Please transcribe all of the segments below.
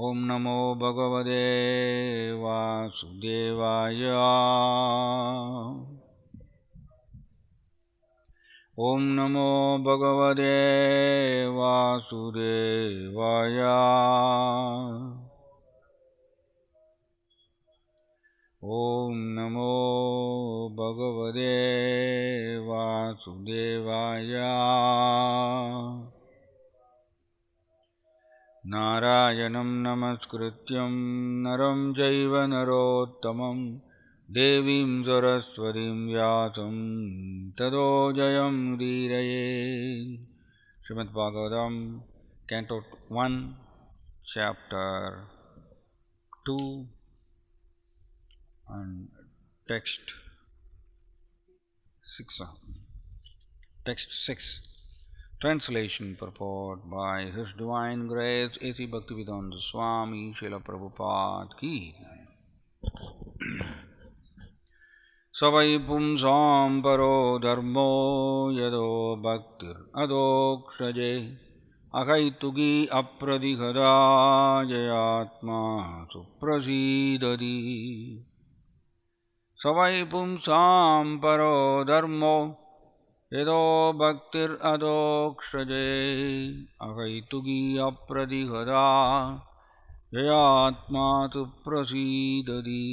Om Namo Bhagavate Vasudevaya. Om Namo Bhagavate Vasudevaya. Om Namo Bhagavate Vasudevaya. Narayanam namaskrityam naram jaiva narottamam devim saraswatim vyasam tado jayam udiraye. Srimad Bhagavatam, Canto 1, Chapter 2, and Text 6. Text 6. Translation purport by His Divine Grace A.C. Bhaktivedanta Swami Srila Prabhupada Ki. Savai pumsam paro dharmo yado bhaktir adokshaje akaitugi apradihada jayatma suprasidadi. Savai pumsam paro dharmo yado bhaktir adokshaje akaitugi apradihada jayatma suprasidadi.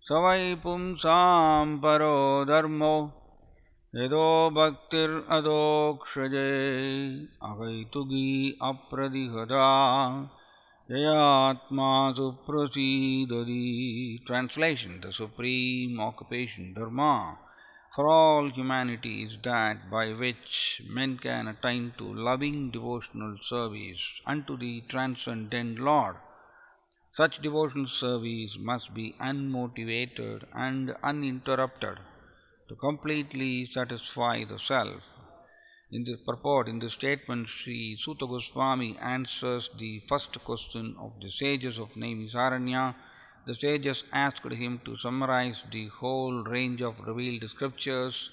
Savai pumsam paro dharmo yado bhaktir adokshaje akaitugi apradihada jayatma suprasidadi. Translation: the supreme occupation, dharma, for all humanity is that by which men can attain to loving devotional service unto the transcendent Lord. Such devotional service must be unmotivated and uninterrupted to completely satisfy the self. In this purport, in this statement, Sri Suta Goswami answers the first question of the sages of Naimisaranya. The sages asked him to summarize the whole range of revealed scriptures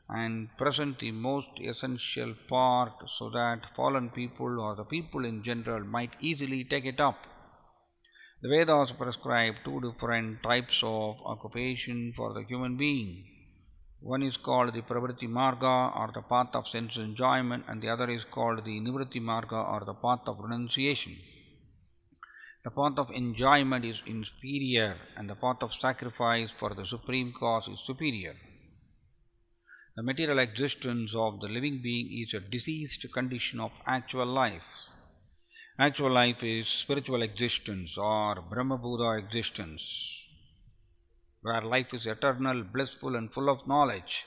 and present the most essential part so that fallen people or the people in general might easily take it up. The Vedas prescribe two different types of occupation for the human being. One is called the Pravritti Marga or the path of sense enjoyment, and the other is called the Nivritti Marga or the path of renunciation. The path of enjoyment is inferior, and the path of sacrifice for the supreme cause is superior. The material existence of the living being is a diseased condition of actual life. Actual life is spiritual existence or Brahma-Buddha existence, where life is eternal, blissful and full of knowledge.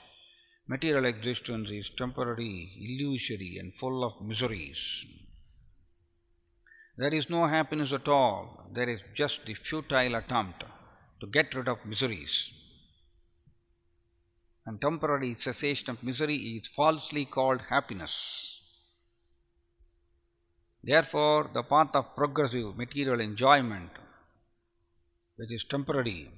Material existence is temporary, illusory and full of miseries. There is no happiness at all. There is just the futile attempt to get rid of miseries. And temporary cessation of misery is falsely called happiness. Therefore, the path of progressive material enjoyment, which is temporary,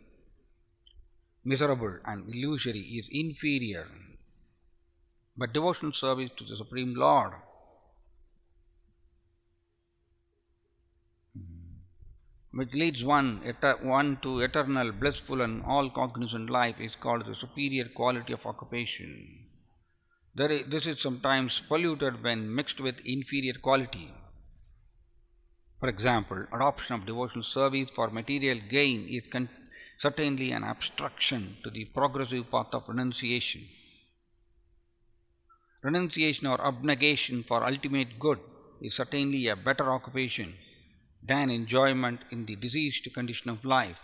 miserable and illusory, is inferior. But devotional service to the Supreme Lord, which leads one to eternal, blissful and all-cognizant life, is called the superior quality of occupation. This is sometimes polluted when mixed with inferior quality. For example, adoption of devotional service for material gain is certainly an obstruction to the progressive path of renunciation. Renunciation or abnegation for ultimate good is certainly a better occupation than enjoyment in the diseased condition of life.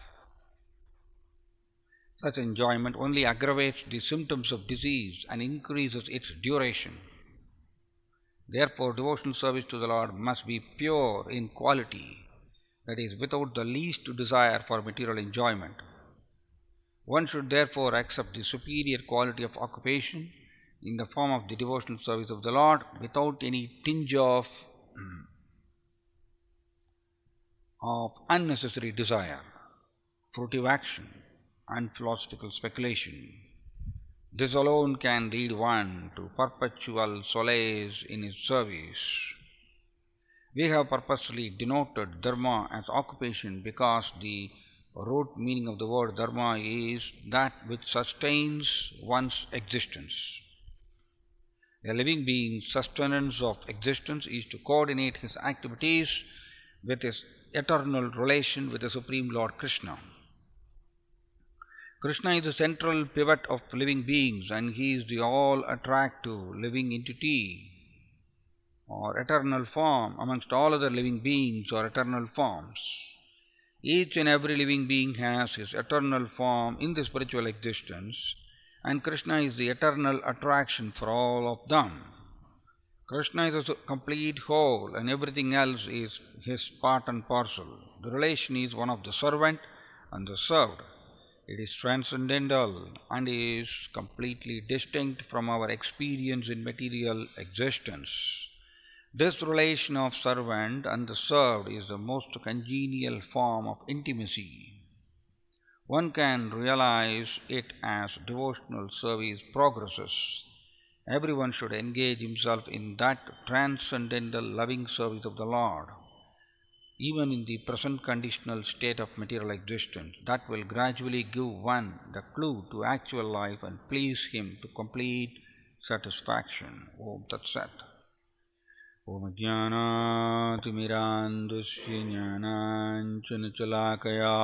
Such enjoyment only aggravates the symptoms of disease and increases its duration. Therefore, devotional service to the Lord must be pure in quality, that is, without the least desire for material enjoyment. One should therefore accept the superior quality of occupation in the form of the devotional service of the Lord without any tinge of unnecessary desire, fruitive action, and philosophical speculation. This alone can lead one to perpetual solace in his service. We have purposely denoted dharma as occupation because the root meaning of the word dharma is that which sustains one's existence. A living being's sustenance of existence is to coordinate his activities with his eternal relation with the Supreme Lord Krishna. Krishna is the central pivot of living beings, and he is the all-attractive living entity or eternal form amongst all other living beings or eternal forms. Each and every living being has his eternal form in the spiritual existence, and Krishna is the eternal attraction for all of them. Krishna is a complete whole, and everything else is his part and parcel. The relation is one of the servant and the served. It is transcendental and is completely distinct from our experience in material existence. This relation of servant and the served is the most congenial form of intimacy. One can realize it as devotional service progresses. Everyone should engage himself in that transcendental loving service of the Lord, even in the present conditional state of material existence. That will gradually give one the clue to actual life and please him to complete satisfaction. Om Tat Sat. Om Jnanatimirandusya Jnananjanachalakaya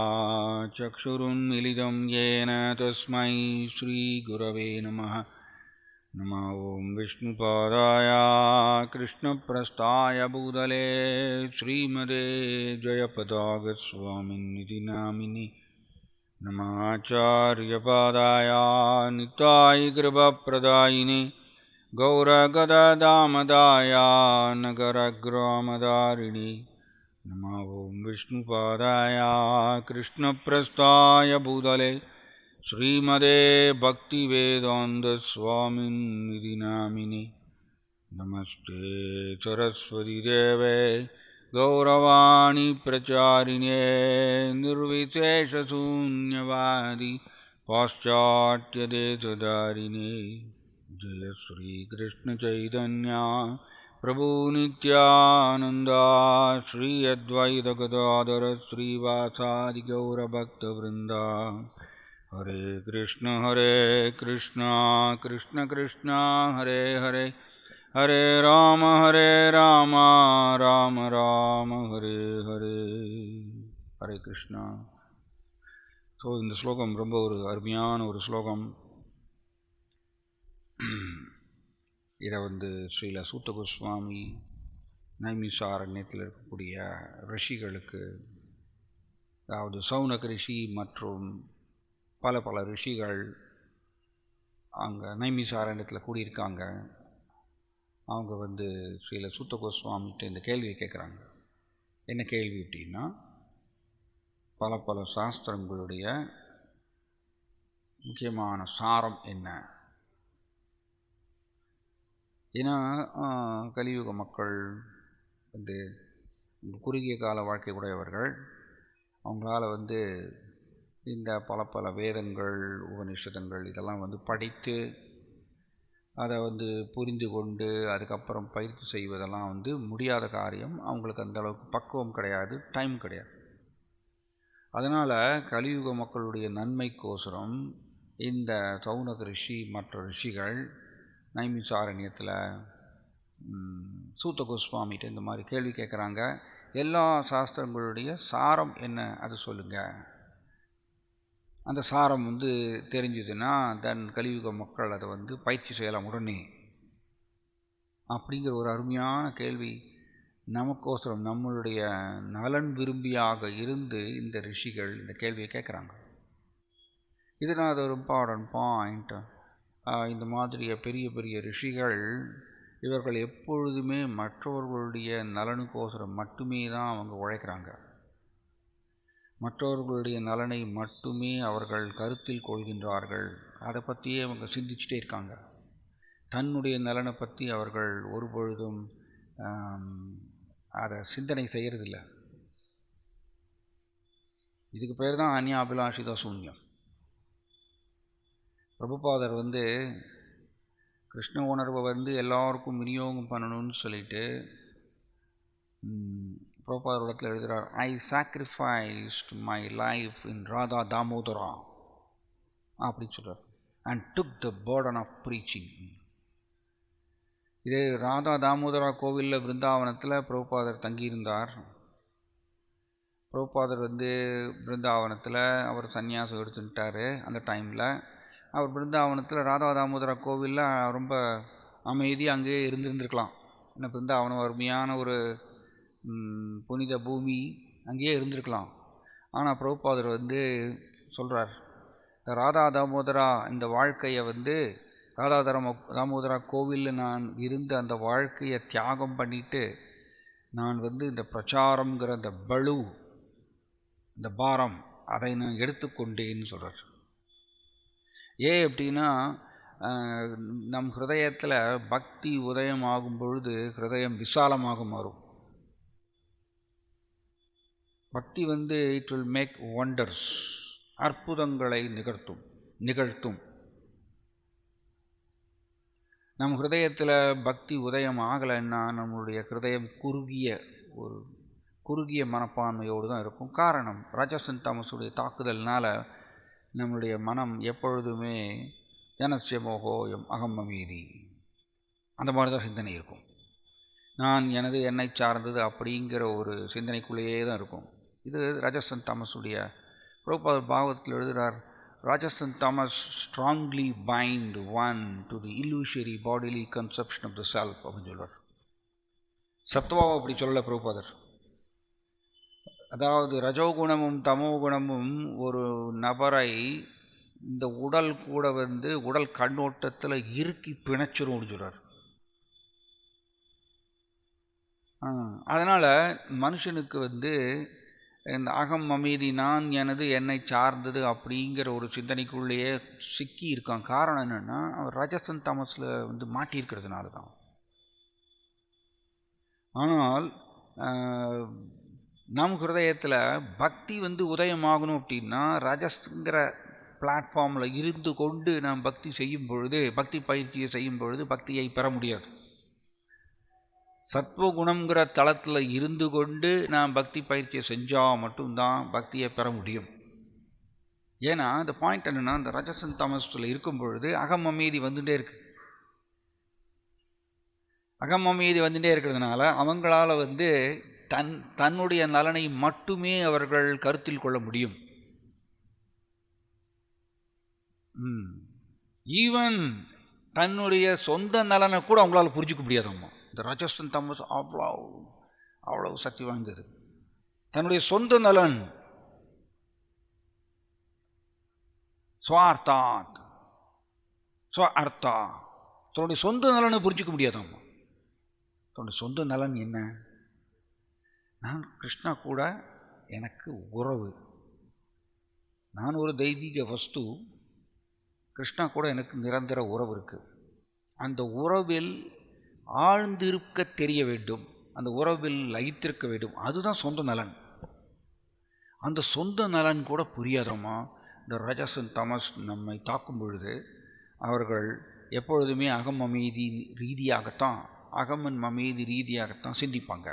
Chakshurunmilidam Yena Tasmai Shri Gurave Namaha. Namo Om Vishnupadaya Krishnaprasthaya Bhudale Srimade Jayapadagaswaminiti Namini Namacharyapadaya Nitai Kripapradayini Gauragadadamadaya Nagaragramaдаrini Namo Om Vishnupadaya Krishnaprasthaya Bhudale Srimade Bhaktivedanta Swaminiti Namini Namaste Saraswati Deve Gauravani Pracharine Nirvishesha Sunyavadi Paschatya Desadarine Jaya Sri Krishna Chaitanya Prabhu Nityananda Sri Advaita Gadadhara Sri Vasadi Gaura Bhakta Vrinda Hare Krishna Krishna Krishna Hare Hare Hare Rama Rama Rama Hare Hare. Hare Krishna. So இந்த ஸ்லோகம் ரொம்ப ஒரு அருமையான ஒரு ஸ்லோகம். இதை ஸ்ரீல சூத்த கோஸ்வாமி நைமிசாரண்யத்தில் இருக்கக்கூடிய ரிஷிகளுக்கு, அதாவது சௌனக ரிஷி மற்றும் பல ரிஷிகள் அங்கே நைமிசாரண்யத்தில் கூடியிருக்காங்க. அவங்க ஸ்ரீல சூத்த கோஸ்வாமிகிட்ட இந்த கேள்வியை கேட்குறாங்க. என்ன கேள்வி அப்படின்னா, பல சாஸ்திரங்களுடைய முக்கியமான சாரம் என்ன? ஏன்னா கலியுக மக்கள் குறுகிய கால வாழ்க்கை உடையவர்கள். அவங்களால இந்த பல வேதங்கள், உபநிஷதங்கள் இதெல்லாம் படித்து அதை புரிந்து கொண்டு அதுக்கப்புறம் பயிற்சி செய்வதெல்லாம் முடியாத காரியம். அவங்களுக்கு அந்த அளவுக்கு பக்குவம் கிடையாது, டைம் கிடையாது. அதனால் கலியுக மக்களுடைய நன்மைக்கோசரம் இந்த சௌனக ரிஷி மற்ற ரிஷிகள் நைமிசாரண்யத்தில் சூத்த கோஸ்வாமிகிட்ட இந்த மாதிரி கேள்வி கேட்குறாங்க. எல்லா சாஸ்திரங்களுடைய சாரம் என்ன, அது சொல்லுங்கள். அந்த சாரம் தெரிஞ்சதுன்னா தென் கலியுக மக்கள் அதை பயிற்சி செய்யலாம் உடனே. அப்படிங்கிற ஒரு அருமையான கேள்வி நமக்கோசரம், நம்மளுடைய நலன் விரும்பியாக இருந்து இந்த ரிஷிகள் இந்த கேள்வியை கேட்குறாங்க. இதனால் அது ஒரு இம்பார்ட்டன்ட் பாயிண்ட். இந்த மாதிரி பெரிய ரிஷிகள் இவர்கள் எப்பொழுதுமே மற்றவர்களுடைய நலனுக்கோசரம் மட்டுமே தான் அவங்க உழைக்கிறாங்க. மற்றவர்களுடைய நலனை மட்டுமே அவர்கள் கருத்தில் கொள்கின்றார்கள். அதை பற்றியே அவங்க சிந்திச்சுட்டே இருக்காங்க. தன்னுடைய நலனை பற்றி அவர்கள் ஒருபொழுதும் அதை சிந்தனை செய்கிறதில்ல. இதுக்கு பேர் தான் அந்நியாபிலாஷித சூன்யம். பிரபுபாதர் கிருஷ்ண உணர்வை எல்லாருக்கும் விநியோகம் பண்ணணும்னு சொல்லிட்டு பிரபாதத்தில் எழுதுகிறார், I sacrificed my life in Radha Damodara அப்படின்னு சொல்கிறார், and took the burden of preaching. இது ராதா தாமோதரா கோவிலில் பிருந்தாவனத்தில் பிரபுபாதர் தங்கியிருந்தார். பிரபுபாதர் பிருந்தாவனத்தில் அவர் சன்னியாசம் எடுத்துட்டார். அந்த டைமில் அவர் பிருந்தாவனத்தில் ராதா தாமோதரா கோவிலில் ரொம்ப அமைதியாக அங்கேயே இருந்திருக்கலாம். ஏன்னா பிருந்தாவனம் அருமையான ஒரு புனித பூமி, அங்கேயே இருந்திருக்கலாம். ஆனால் பிரபுபாதர் சொல்கிறார், இந்த ராதா தாமோதரா இந்த வாழ்க்கையை ராதா தாமோதரா கோவிலில் நான் இருந்த அந்த வாழ்க்கையை தியாகம் பண்ணிட்டு நான் இந்த பிரச்சாரங்கிற அந்த பளு, இந்த பாரம், அதை நான் எடுத்துக்கொண்டேன்னு சொல்கிறார். ஏன் அப்படின்னா, நம் ஹிருதயத்தில் பக்தி உதயமாகும் பொழுது ஹிருதயம் விசாலமாக மாறும். பக்தி இட் வில் மேக் ஒண்டர்ஸ், அற்புதங்களை நிகழ்த்தும். நம் ஹிருதயத்தில் பக்தி உதயம் ஆகலைன்னா நம்மளுடைய ஹிருதயம் குறுகிய மனப்பான்மையோடு தான் இருக்கும். காரணம், ரஜசன் தமசுடைய தாக்குதல்னால் நம்மளுடைய மனம் எப்பொழுதுமே ஜனஸ்ய மோகோயம் அகம் மமீதி, அந்த மாதிரி தான் சிந்தனை இருக்கும். நான் என்னை சார்ந்தது அப்படிங்கிற ஒரு சிந்தனைக்குள்ளேயே தான் இருக்கும். இது ரஜசன் தமசுடைய. பிரபுபாதர் பாகவத்தில் எழுதுகிறார், Rajas and Tamas strongly bind one to the illusory bodily conception of the self அப்படின்னு சொல்வார். சத்வாவை அப்படி சொல்லல பிரபுபாதர். அதாவது ரஜோகுணமும் தமோகுணமும் ஒரு நபரை இந்த உடல் கூட உடல் கண்ணோட்டத்தில் இறுக்கி பிணைச்சிரும் சொல்றார். அதனால் மனுஷனுக்கு இந்த அகம் அமைதி, நான் எனது, என்னை சார்ந்தது அப்படிங்கிற ஒரு சிந்தனைக்குள்ளேயே சிக்கி இருக்கான். காரணம் என்னென்னா, அவர் ரஜஸ்தன் தமஸில் மாட்டியிருக்கிறதுனால தான். ஆனால் நம் ஹிருதயத்தில் பக்தி உதயமாகணும் அப்படின்னா ரஜஸ்ங்கிற பிளாட்ஃபார்மில் இருந்து கொண்டு நாம் பக்தி செய்யும் பொழுது, பக்தி பயிற்சியை செய்யும் பொழுது பக்தியை பெற முடியாது. சத்வகுணங்கிற தளத்தில் இருந்து கொண்டு நாம் பக்தி பயிற்சியை செஞ்சால் மட்டும்தான் பக்தியை பெற முடியும். ஏன்னா இந்த பாயிண்ட் என்னென்னா, இந்த ரஜசன் தமஸில் இருக்கும் பொழுது அகம் அமைதி வந்துட்டே இருக்கு. அகம் அமைதி வந்துட்டே இருக்கிறதுனால அவங்களால தன்னுடைய நலனை மட்டுமே அவர்கள் கருத்தில் கொள்ள முடியும். ஈவன் தன்னுடைய சொந்த நலனை கூட அவங்களால புரிஞ்சிக்க முடியாதம்மா. இந்த ரஜஸ்தன் தமஸ் அவ்வளவு சக்தி வாய்ந்தது. தன்னுடைய சொந்த நலன், ஸ்வார்த்தாத் ஸ்வஅர்த்தா, தன்னுடைய சொந்த நலனை புரிஞ்சிக்க முடியாதம்மா. தன்னுடைய சொந்த நலன் என்ன? நான் கிருஷ்ணா கூட எனக்கு உறவு, நான் ஒரு தெய்வீக வஸ்து, கிருஷ்ணா கூட எனக்கு நிரந்தர உறவு இருக்குது. அந்த உறவில் ஆழ்ந்திருக்க தெரிய வேண்டும், அந்த உறவில் லயித்திருக்க வேண்டும். அதுதான் சொந்த நலன். அந்த சொந்த நலன் கூட புரியாதம்மா. இந்த ரஜசன் தமஸ் நம்மை தாக்கும் பொழுது அவர்கள் எப்பொழுதுமே அகம் அமைதி ரீதியாகத்தான், அகமன் அமைதி ரீதியாகத்தான் சிந்திப்பாங்க.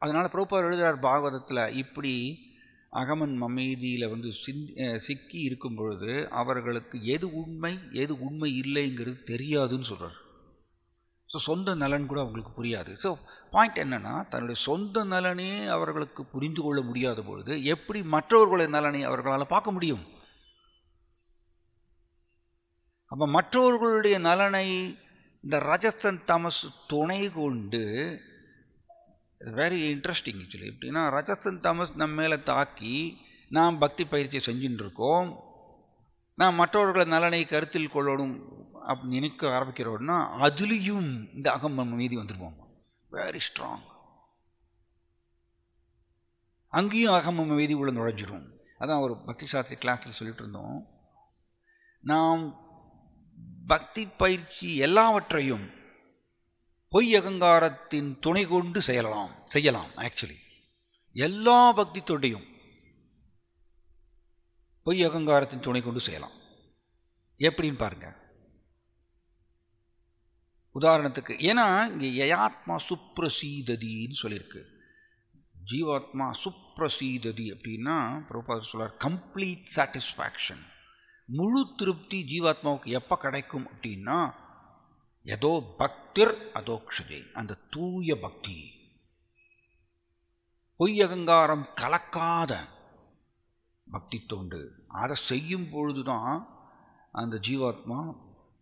அதனால் பிரபுபாதர் எழுதுகிறார் பாகவதத்தில், இப்படி அகமன் அமைதியில் சிக்கி இருக்கும் பொழுது அவர்களுக்கு எது உண்மை இல்லைங்கிறது தெரியாதுன்னு சொல்கிறார். ஸோ சொந்த நலன் கூட அவங்களுக்கு புரியாது. ஸோ பாயிண்ட் என்னென்னா, தன்னுடைய சொந்த நலனே அவர்களுக்கு புரிந்து கொள்ள முடியாத பொழுது எப்படி மற்றவர்களுடைய நலனை அவர்களால் பார்க்க முடியும்? அப்போ மற்றவர்களுடைய நலனை இந்த ரஜஸ்தன் தமஸ் துணை கொண்டு, வெரி இன்ட்ரெஸ்டிங் ஆக்சுவலி. எப்படின்னா, ரஜஸ்தன் தமஸ் நம்ம மேலே தாக்கி நாம் பக்தி பயிற்சியை செஞ்சுட்டு இருக்கோம், நாம் மற்றவர்களை நலனை கருத்தில் கொள்ளணும் அப்படின்னு நினைக்க ஆரம்பிக்கிறோம்னா அதுலேயும் இந்த அகம் மீதி வந்துடுவோம். Very strong. அங்கேயும் அகம் மீதி உள்ள நுழைஞ்சிடும். அதான் ஒரு பக்தி சாஸ்திரி கிளாஸில் சொல்லிட்டு இருந்தோம், நாம் பக்தி பயிற்சி எல்லாவற்றையும் பொய் அகங்காரத்தின் துணை கொண்டு செய்யலாம். ஆக்சுவலி எல்லா பக்தி தொண்டையும் பொய் அகங்காரத்தின் துணை கொண்டு செய்யலாம். எப்படின்னு பாருங்க. உதாரணத்துக்கு, ஏன்னா இங்கே யயாத்மா சுப்ரசீததின்னு சொல்லியிருக்கு. ஜீவாத்மா சுப்ரசீததி அப்படின்னா பிரபுபாதர் சொல்றார் கம்ப்ளீட் சாட்டிஸ்ஃபேக்ஷன், முழு திருப்தி ஜீவாத்மாவுக்கு எப்போ கிடைக்கும் அப்படின்னா ஏதோ பக்திர் அதோக்ஷதே, அந்த தூய பக்தி, பொய் அகங்காரம் கலக்காத பக்தி தொண்டு, அதை செய்யும் பொழுதுதான் அந்த ஜீவாத்மா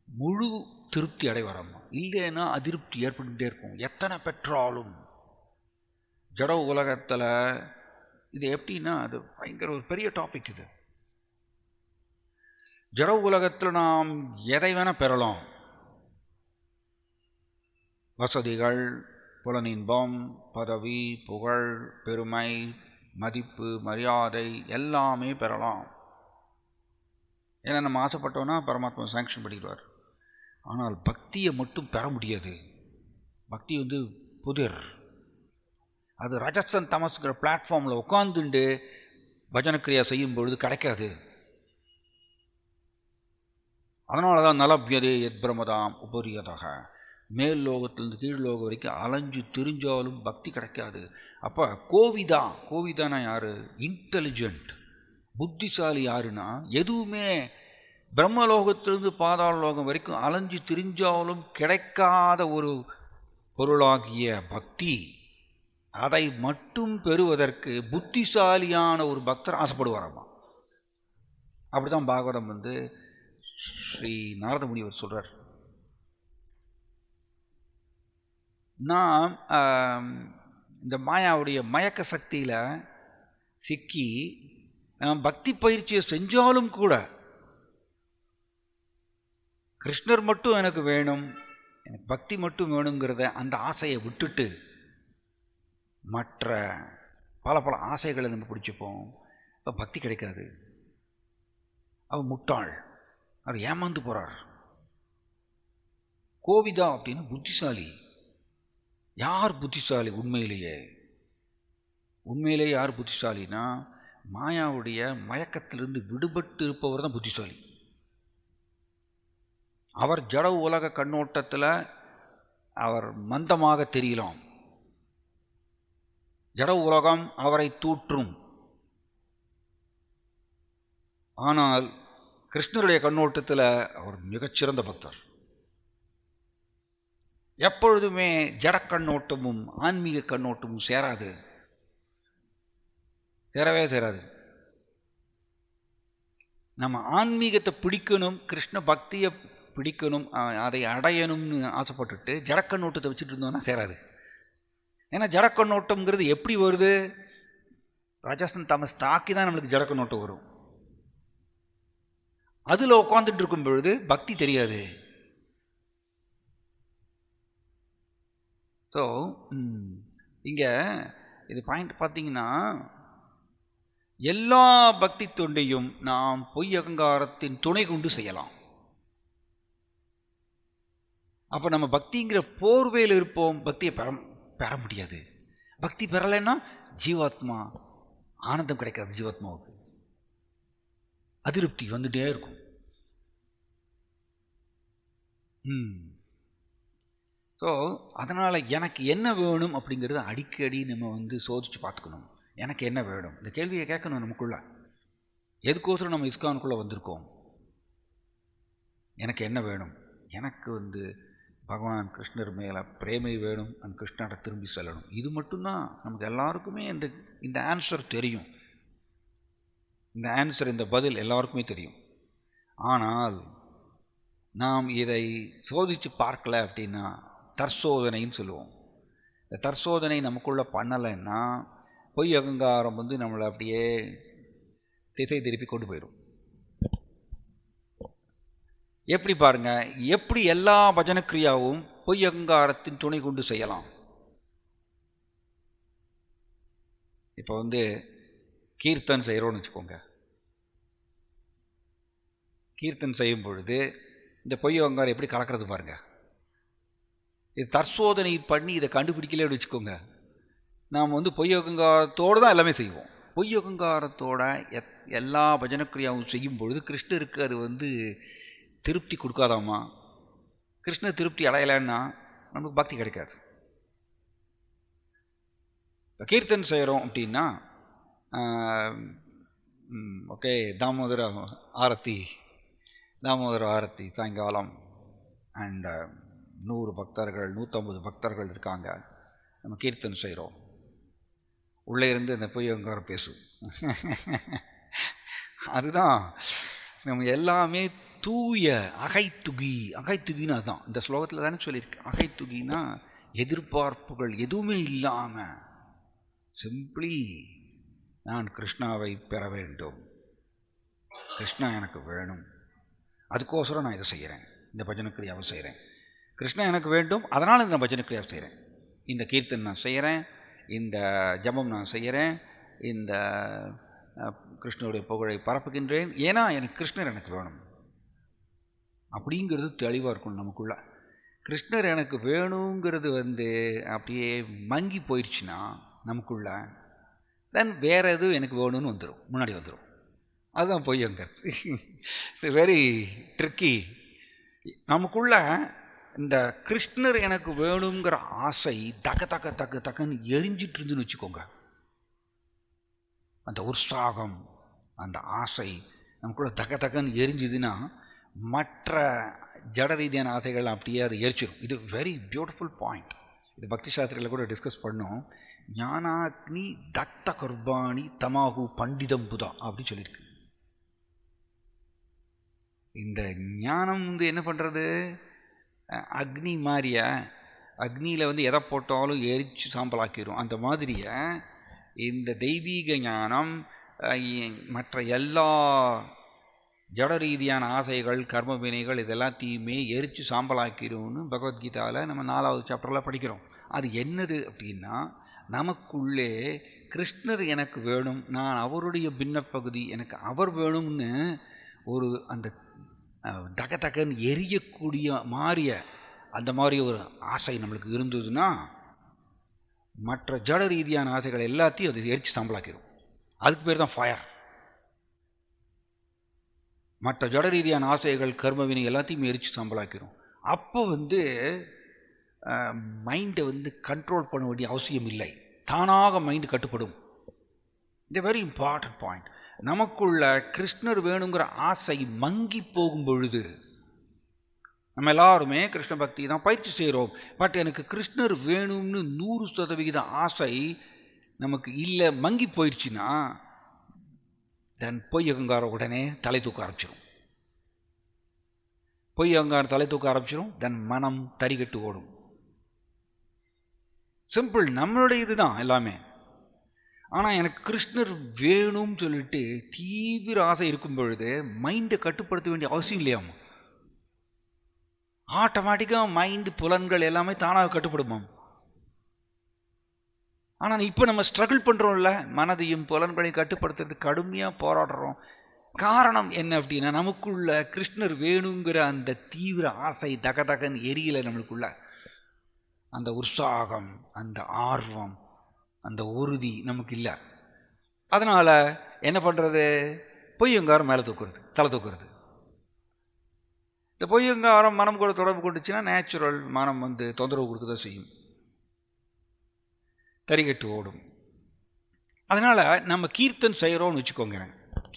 முழு திருப்தி அடைவரமா. இல்லைன்னா அதிருப்தி ஏற்பட்டுகிட்டே இருக்கும். எத்தனை பெற்றாலும் ஜட உலகத்தில் இது எப்படின்னா, அது பயங்கர ஒரு பெரிய டாபிக். இது ஜட உலகத்தில் நாம் எதை வேணால் பெறலாம். வசதிகள், புலனின்பம், பதவி, புகழ், பெருமை, மதிப்பு, மரியாதை எல்லாமே பெறலாம். ஏன்னா நம்ம ஆசைப்பட்டோன்னா பரமாத்மா சாங்ஷன் பண்ணிடுவார். ஆனால் பக்தியை மட்டும் பெற முடியாது. பக்தி புதிர். அது ரஜஸ்தன் தமஸ்ங்கிற பிளாட்ஃபார்மில் உட்காந்துண்டு பஜனக்கிரியா செய்யும் பொழுது கிடைக்காது. அதனால தான் நலபியதே எத் பிரமதாம் உபரியதாக, மேல் லோகத்திலிருந்து கீழ் லோகம் வரைக்கும் அலைஞ்சு திரிஞ்சாலும் பக்தி கிடைக்காது. அப்போ கோவிதானா யார்? இன்டெலிஜென்ட், புத்திசாலி யாருன்னா, எதுவுமே பிரம்மலோகத்திலிருந்து பாதாள லோகம் வரைக்கும் அலைஞ்சு திரிஞ்சாலும் கிடைக்காத ஒரு பொருளாகிய பக்தி, அதை மட்டும் பெறுவதற்கு புத்திசாலியான ஒரு பக்தர் ஆசைப்படுவாராமா. அப்படிதான் பாகவதம் ஸ்ரீ நாரத முனிவர் சொல்றார். நான் இந்த மாயாவுடைய மயக்க சக்தியில் சிக்கி பக்தி பயிற்சியை செஞ்சாலும் கூட கிருஷ்ணர் மட்டும் எனக்கு வேணும், எனக்கு பக்தி மட்டும் வேணுங்கிறத அந்த ஆசையை விட்டுட்டு மற்ற பல பல ஆசைகளை நம்ம பிடிச்சிப்போம். இப்போ பக்தி கிடைக்காது. அவர் முட்டாள், அவர் ஏமாந்து போகிறார். கோவிதா அப்படின்னு புத்திசாலி. யார் புத்திசாலி? உண்மையிலேயே யார் புத்திசாலினா, மாயாவுடைய மயக்கத்திலிருந்து விடுபட்டு இருப்பவர் தான் புத்திசாலி. அவர் ஜட உலக கண்ணோட்டத்தில் அவர் மந்தமாக தெரியலாம். ஜட உலகம் அவரை தூற்றும். ஆனால் கிருஷ்ணருடைய கண்ணோட்டத்தில் அவர் மிகச்சிறந்த பக்தர். எப்பொழுதுமே ஜட கண்ணோட்டமும் ஆன்மீக கண்ணோட்டமும் சேராது, சேரவே சேராது. நம்ம ஆன்மீகத்தை பிடிக்கணும், கிருஷ்ண பக்தியை பிடிக்கணும், அதை அடையணும்னு ஆசைப்பட்டுட்டு ஜடக்கண்ணோட்டத்தை வச்சுட்டு இருந்தோம்னா சேராது. ஏன்னா ஜடக்கண்ணோட்டம்ங்கிறது எப்படி வருது? ராஜஸ்தான் தமஸ் தாக்கி தான் நம்மளுக்கு ஜடக்கண்ணோட்டம் வரும். அதில் உட்காந்துட்டு இருக்கும் பொழுது பக்தி தெரியாது. ஸோ இங்கே இது பாயிண்ட் பார்த்தீங்கன்னா, எல்லா பக்தி தொண்டையும் நாம் பொய் அகங்காரத்தின் துணை கொண்டு செய்யலாம். அப்போ நம்ம பக்திங்கிற போர்வையில் இருப்போம், பக்தியை பெற முடியாது. பக்தி பெறலைன்னா ஜீவாத்மா ஆனந்தம் கிடைக்காது. ஜீவாத்மாவுக்கு அதிருப்தி வந்துட்டே இருக்கும். ஸோ அதனால் எனக்கு என்ன வேணும் அப்படிங்கிறத அடிக்கடி நம்ம சோதிச்சு பார்த்துக்கணும். எனக்கு என்ன வேணும், இந்த கேள்வியை கேட்கணும் நமக்குள்ள. எதுக்கோசரம் நம்ம இஸ்கானுக்குள்ளே வந்திருக்கோம்? எனக்கு என்ன வேணும்? எனக்கு பகவான் கிருஷ்ணர் மேலே பிரேமை வேணும், அந்த கிருஷ்ணரை திரும்பி செல்லணும். இது மட்டும்தான் நமக்கு எல்லாருக்குமே இந்த ஆன்சர் தெரியும். இந்த ஆன்சர், இந்த பதில் எல்லாருக்குமே தெரியும். ஆனால் நாம் இதை சோதித்து பார்க்கல அப்படின்னா தற்சோதனைன்னு சொல்லுவோம். இந்த தற்சோதனை நமக்குள்ளே பண்ணலைன்னா பொய் அகங்காரம் நம்மளை அப்படியே திசை திருப்பி கொண்டு போயிடும். எப்படி பாருங்க, எப்படி எல்லா பஜனக்கிரியாவும் பொய் அகங்காரத்தின் துணை கொண்டு செய்யலாம். இப்போ கீர்த்தன் செய்கிறோன்னு வச்சுக்கோங்க. கீர்த்தன் செய்யும் பொழுது இந்த பொய் அகங்காரம் எப்படி கலக்கிறது பாருங்க. இது தற்சோதனை பண்ணி இதை கண்டுபிடிக்கலன்னு வச்சுக்கோங்க, நாம் பொய் அகங்காரத்தோடு தான் எல்லாமே செய்வோம். பொய் அகங்காரத்தோட எல்லா பஜனக்கிரியாவும் செய்யும் பொழுது கிருஷ்ணருக்கு அது திருப்தி கொடுக்காதாமா? கிருஷ்ண திருப்தி அடையலைன்னா நமக்கு பக்தி கிடைக்காது. இப்போ கீர்த்தன் செய்கிறோம் அப்படின்னா ஓகே, தாமோதர ஆரத்தி சாயங்காலம் அண்ட் 100 பக்தர்கள் 150 பக்தர்கள் இருக்காங்க, நம்ம கீர்த்தன் செய்கிறோம். உள்ளே இருந்து இந்த பொய் அங்கார பேசும். அதுதான் நம்ம எல்லாமே தூய அகைத்துகின்னு அதுதான் இந்த ஸ்லோகத்தில் தானே சொல்லியிருக்கு. அகைத்துகின்னா எதிர்பார்ப்புகள் எதுவுமே இல்லாமல் சிம்பிளி நான் கிருஷ்ணாவை பெற வேண்டும், கிருஷ்ணா எனக்கு வேணும், அதுக்கோசரம் நான் இதை செய்கிறேன், இந்த பஜன கிரியாவை செய்கிறேன். கிருஷ்ணா எனக்கு வேண்டும், அதனால் இந்த பஜன கிரியாவை செய்கிறேன், இந்த கீர்த்தன் நான் செய்கிறேன், இந்த ஜபம் நான் செய்கிறேன், இந்த கிருஷ்ணனுடைய புகழை பரப்புகின்றேன், ஏன்னா எனக்கு கிருஷ்ணர் எனக்கு வேணும் அப்படிங்கிறது தெளிவாக இருக்கணும் நமக்குள்ள. கிருஷ்ணர் எனக்கு வேணுங்கிறது அப்படியே மங்கி போயிடுச்சுன்னா நமக்குள்ள, தென் வேறு எதுவும் எனக்கு வேணும்னு வந்துடும், முன்னாடி வந்துடும். அதுதான் பொய்யங்கிறது. It's very tricky. நமக்குள்ள இந்த கிருஷ்ணர் எனக்கு வேணுங்கிற ஆசை தக்கன்னு எரிஞ்சிட்டு இருந்துன்னு வச்சுக்கோங்க. அந்த உற்சாகம், அந்த ஆசை நமக்குள்ள தக்கன்னு எரிஞ்சுதுன்னா மற்ற ஜட ரீதியான ஆசைகள் அப்படியே அது எரிச்சிடும். இது வெரி பியூட்டிஃபுல் பாயிண்ட். இது பக்தி சாஸ்திரத்தில் கூட டிஸ்கஸ் பண்ணோம். ஞானாக்னி தக்த கர்பாணி தமாகு பண்டிதம் புதா அப்படி சொல்லியிருக்கு. இந்த ஞானம் என்ன பண்ணுறது, அக்னி மாதிரியா, அக்னியில் எதை போட்டாலும் எரிச்சு சாம்பலாக்கிடும். அந்த மாதிரிய இந்த தெய்வீக ஞானம் மற்ற எல்லா ஜட ரீதியான ஆசைகள் கர்ம வினைகள் இதெல்லாத்தையுமே எரிச்சு சாம்பலாக்கிடும்னு பகவத்கீதாவில் நம்ம 4வது சாப்டரில் படிக்கிறோம். அது என்னது அப்படின்னா, நமக்குள்ளே கிருஷ்ணர் எனக்கு வேணும், நான் அவருடைய பின்னப்பகுதி, எனக்கு அவர் வேணும்னு ஒரு அந்த தகன்னு எரியக்கூடிய மாறிய அந்த மாதிரி ஒரு ஆசை நம்மளுக்கு இருந்ததுன்னா மற்ற ஜட ரீதியான ஆசைகள் எல்லாத்தையும் அது எரிச்சு சாம்பலாக்கிடும். அதுக்கு பேர் தான் ஃபயர். மற்ற ஜட ரீதியான ஆசைகள் கர்மவினை எல்லாத்தையும் எரிச்சு சாம்பலாக்கிடும். அப்போ மைண்டை கண்ட்ரோல் பண்ண வேண்டிய அவசியம் இல்லை, தானாக மைண்டு கட்டுப்படும். இது வெரி இம்பார்ட்டன்ட் பாயிண்ட். நமக்குள்ள கிருஷ்ணர் வேணுங்கிற ஆசை மங்கி போகும் பொழுது, நம்ம எல்லாருமே கிருஷ்ண பக்தி தான் பயிற்சி செய்கிறோம், பட் எனக்கு கிருஷ்ணர் வேணும்னு 100% ஆசை நமக்கு இல்லை, மங்கி போயிடுச்சுன்னா தென் பொய் அகங்காரம் உடனே தலை தூக்க ஆரம்பிச்சிடும். பொய் அகங்காரம் தலை தூக்க ஆரம்பிச்சிடும். தென் மனம் தறிகட்டு ஓடும். சிம்பிள், நம்மளுடைய இதுதான் எல்லாமே. ஆனால் எனக்கு கிருஷ்ணர் வேணும்னு சொல்லிட்டு தீவிர ஆசை இருக்கும் பொழுது மைண்டை கட்டுப்படுத்த வேண்டிய அவசியம் இல்லையாமா. ஆட்டோமேட்டிக்காக மைண்டு புலன்கள் எல்லாமே தானாக கட்டுப்படுமாம். ஆனால் இப்போ நம்ம ஸ்ட்ரகிள் பண்ணுறோம்ல, மனதையும் புலன்களையும் கட்டுப்படுத்துறதுக்கு கடுமையாக போராடுறோம். காரணம் என்ன அப்படின்னா, நமக்குள்ள கிருஷ்ணர் வேணுங்கிற அந்த தீவிர ஆசை தகன்னு எரியலை. நம்மளுக்குள்ள அந்த உற்சாகம், அந்த ஆர்வம், அந்த உறுதி நமக்கு இல்லை. அதனால் என்ன பண்ணுறது, பொய்யங்காரம் மேலே தூக்குறது, தலை தூக்குறது. இந்த பொய்யங்காரம் மனம் கூட தொடர்பு கொண்டுச்சுன்னா நேச்சுரல் மனம் தொந்தரவு கொடுக்க தான் செய்யும், தறிகட்டு ஓடும். அதனால் நம்ம கீர்த்தன் செய்கிறோம்னு வச்சுக்கோங்க.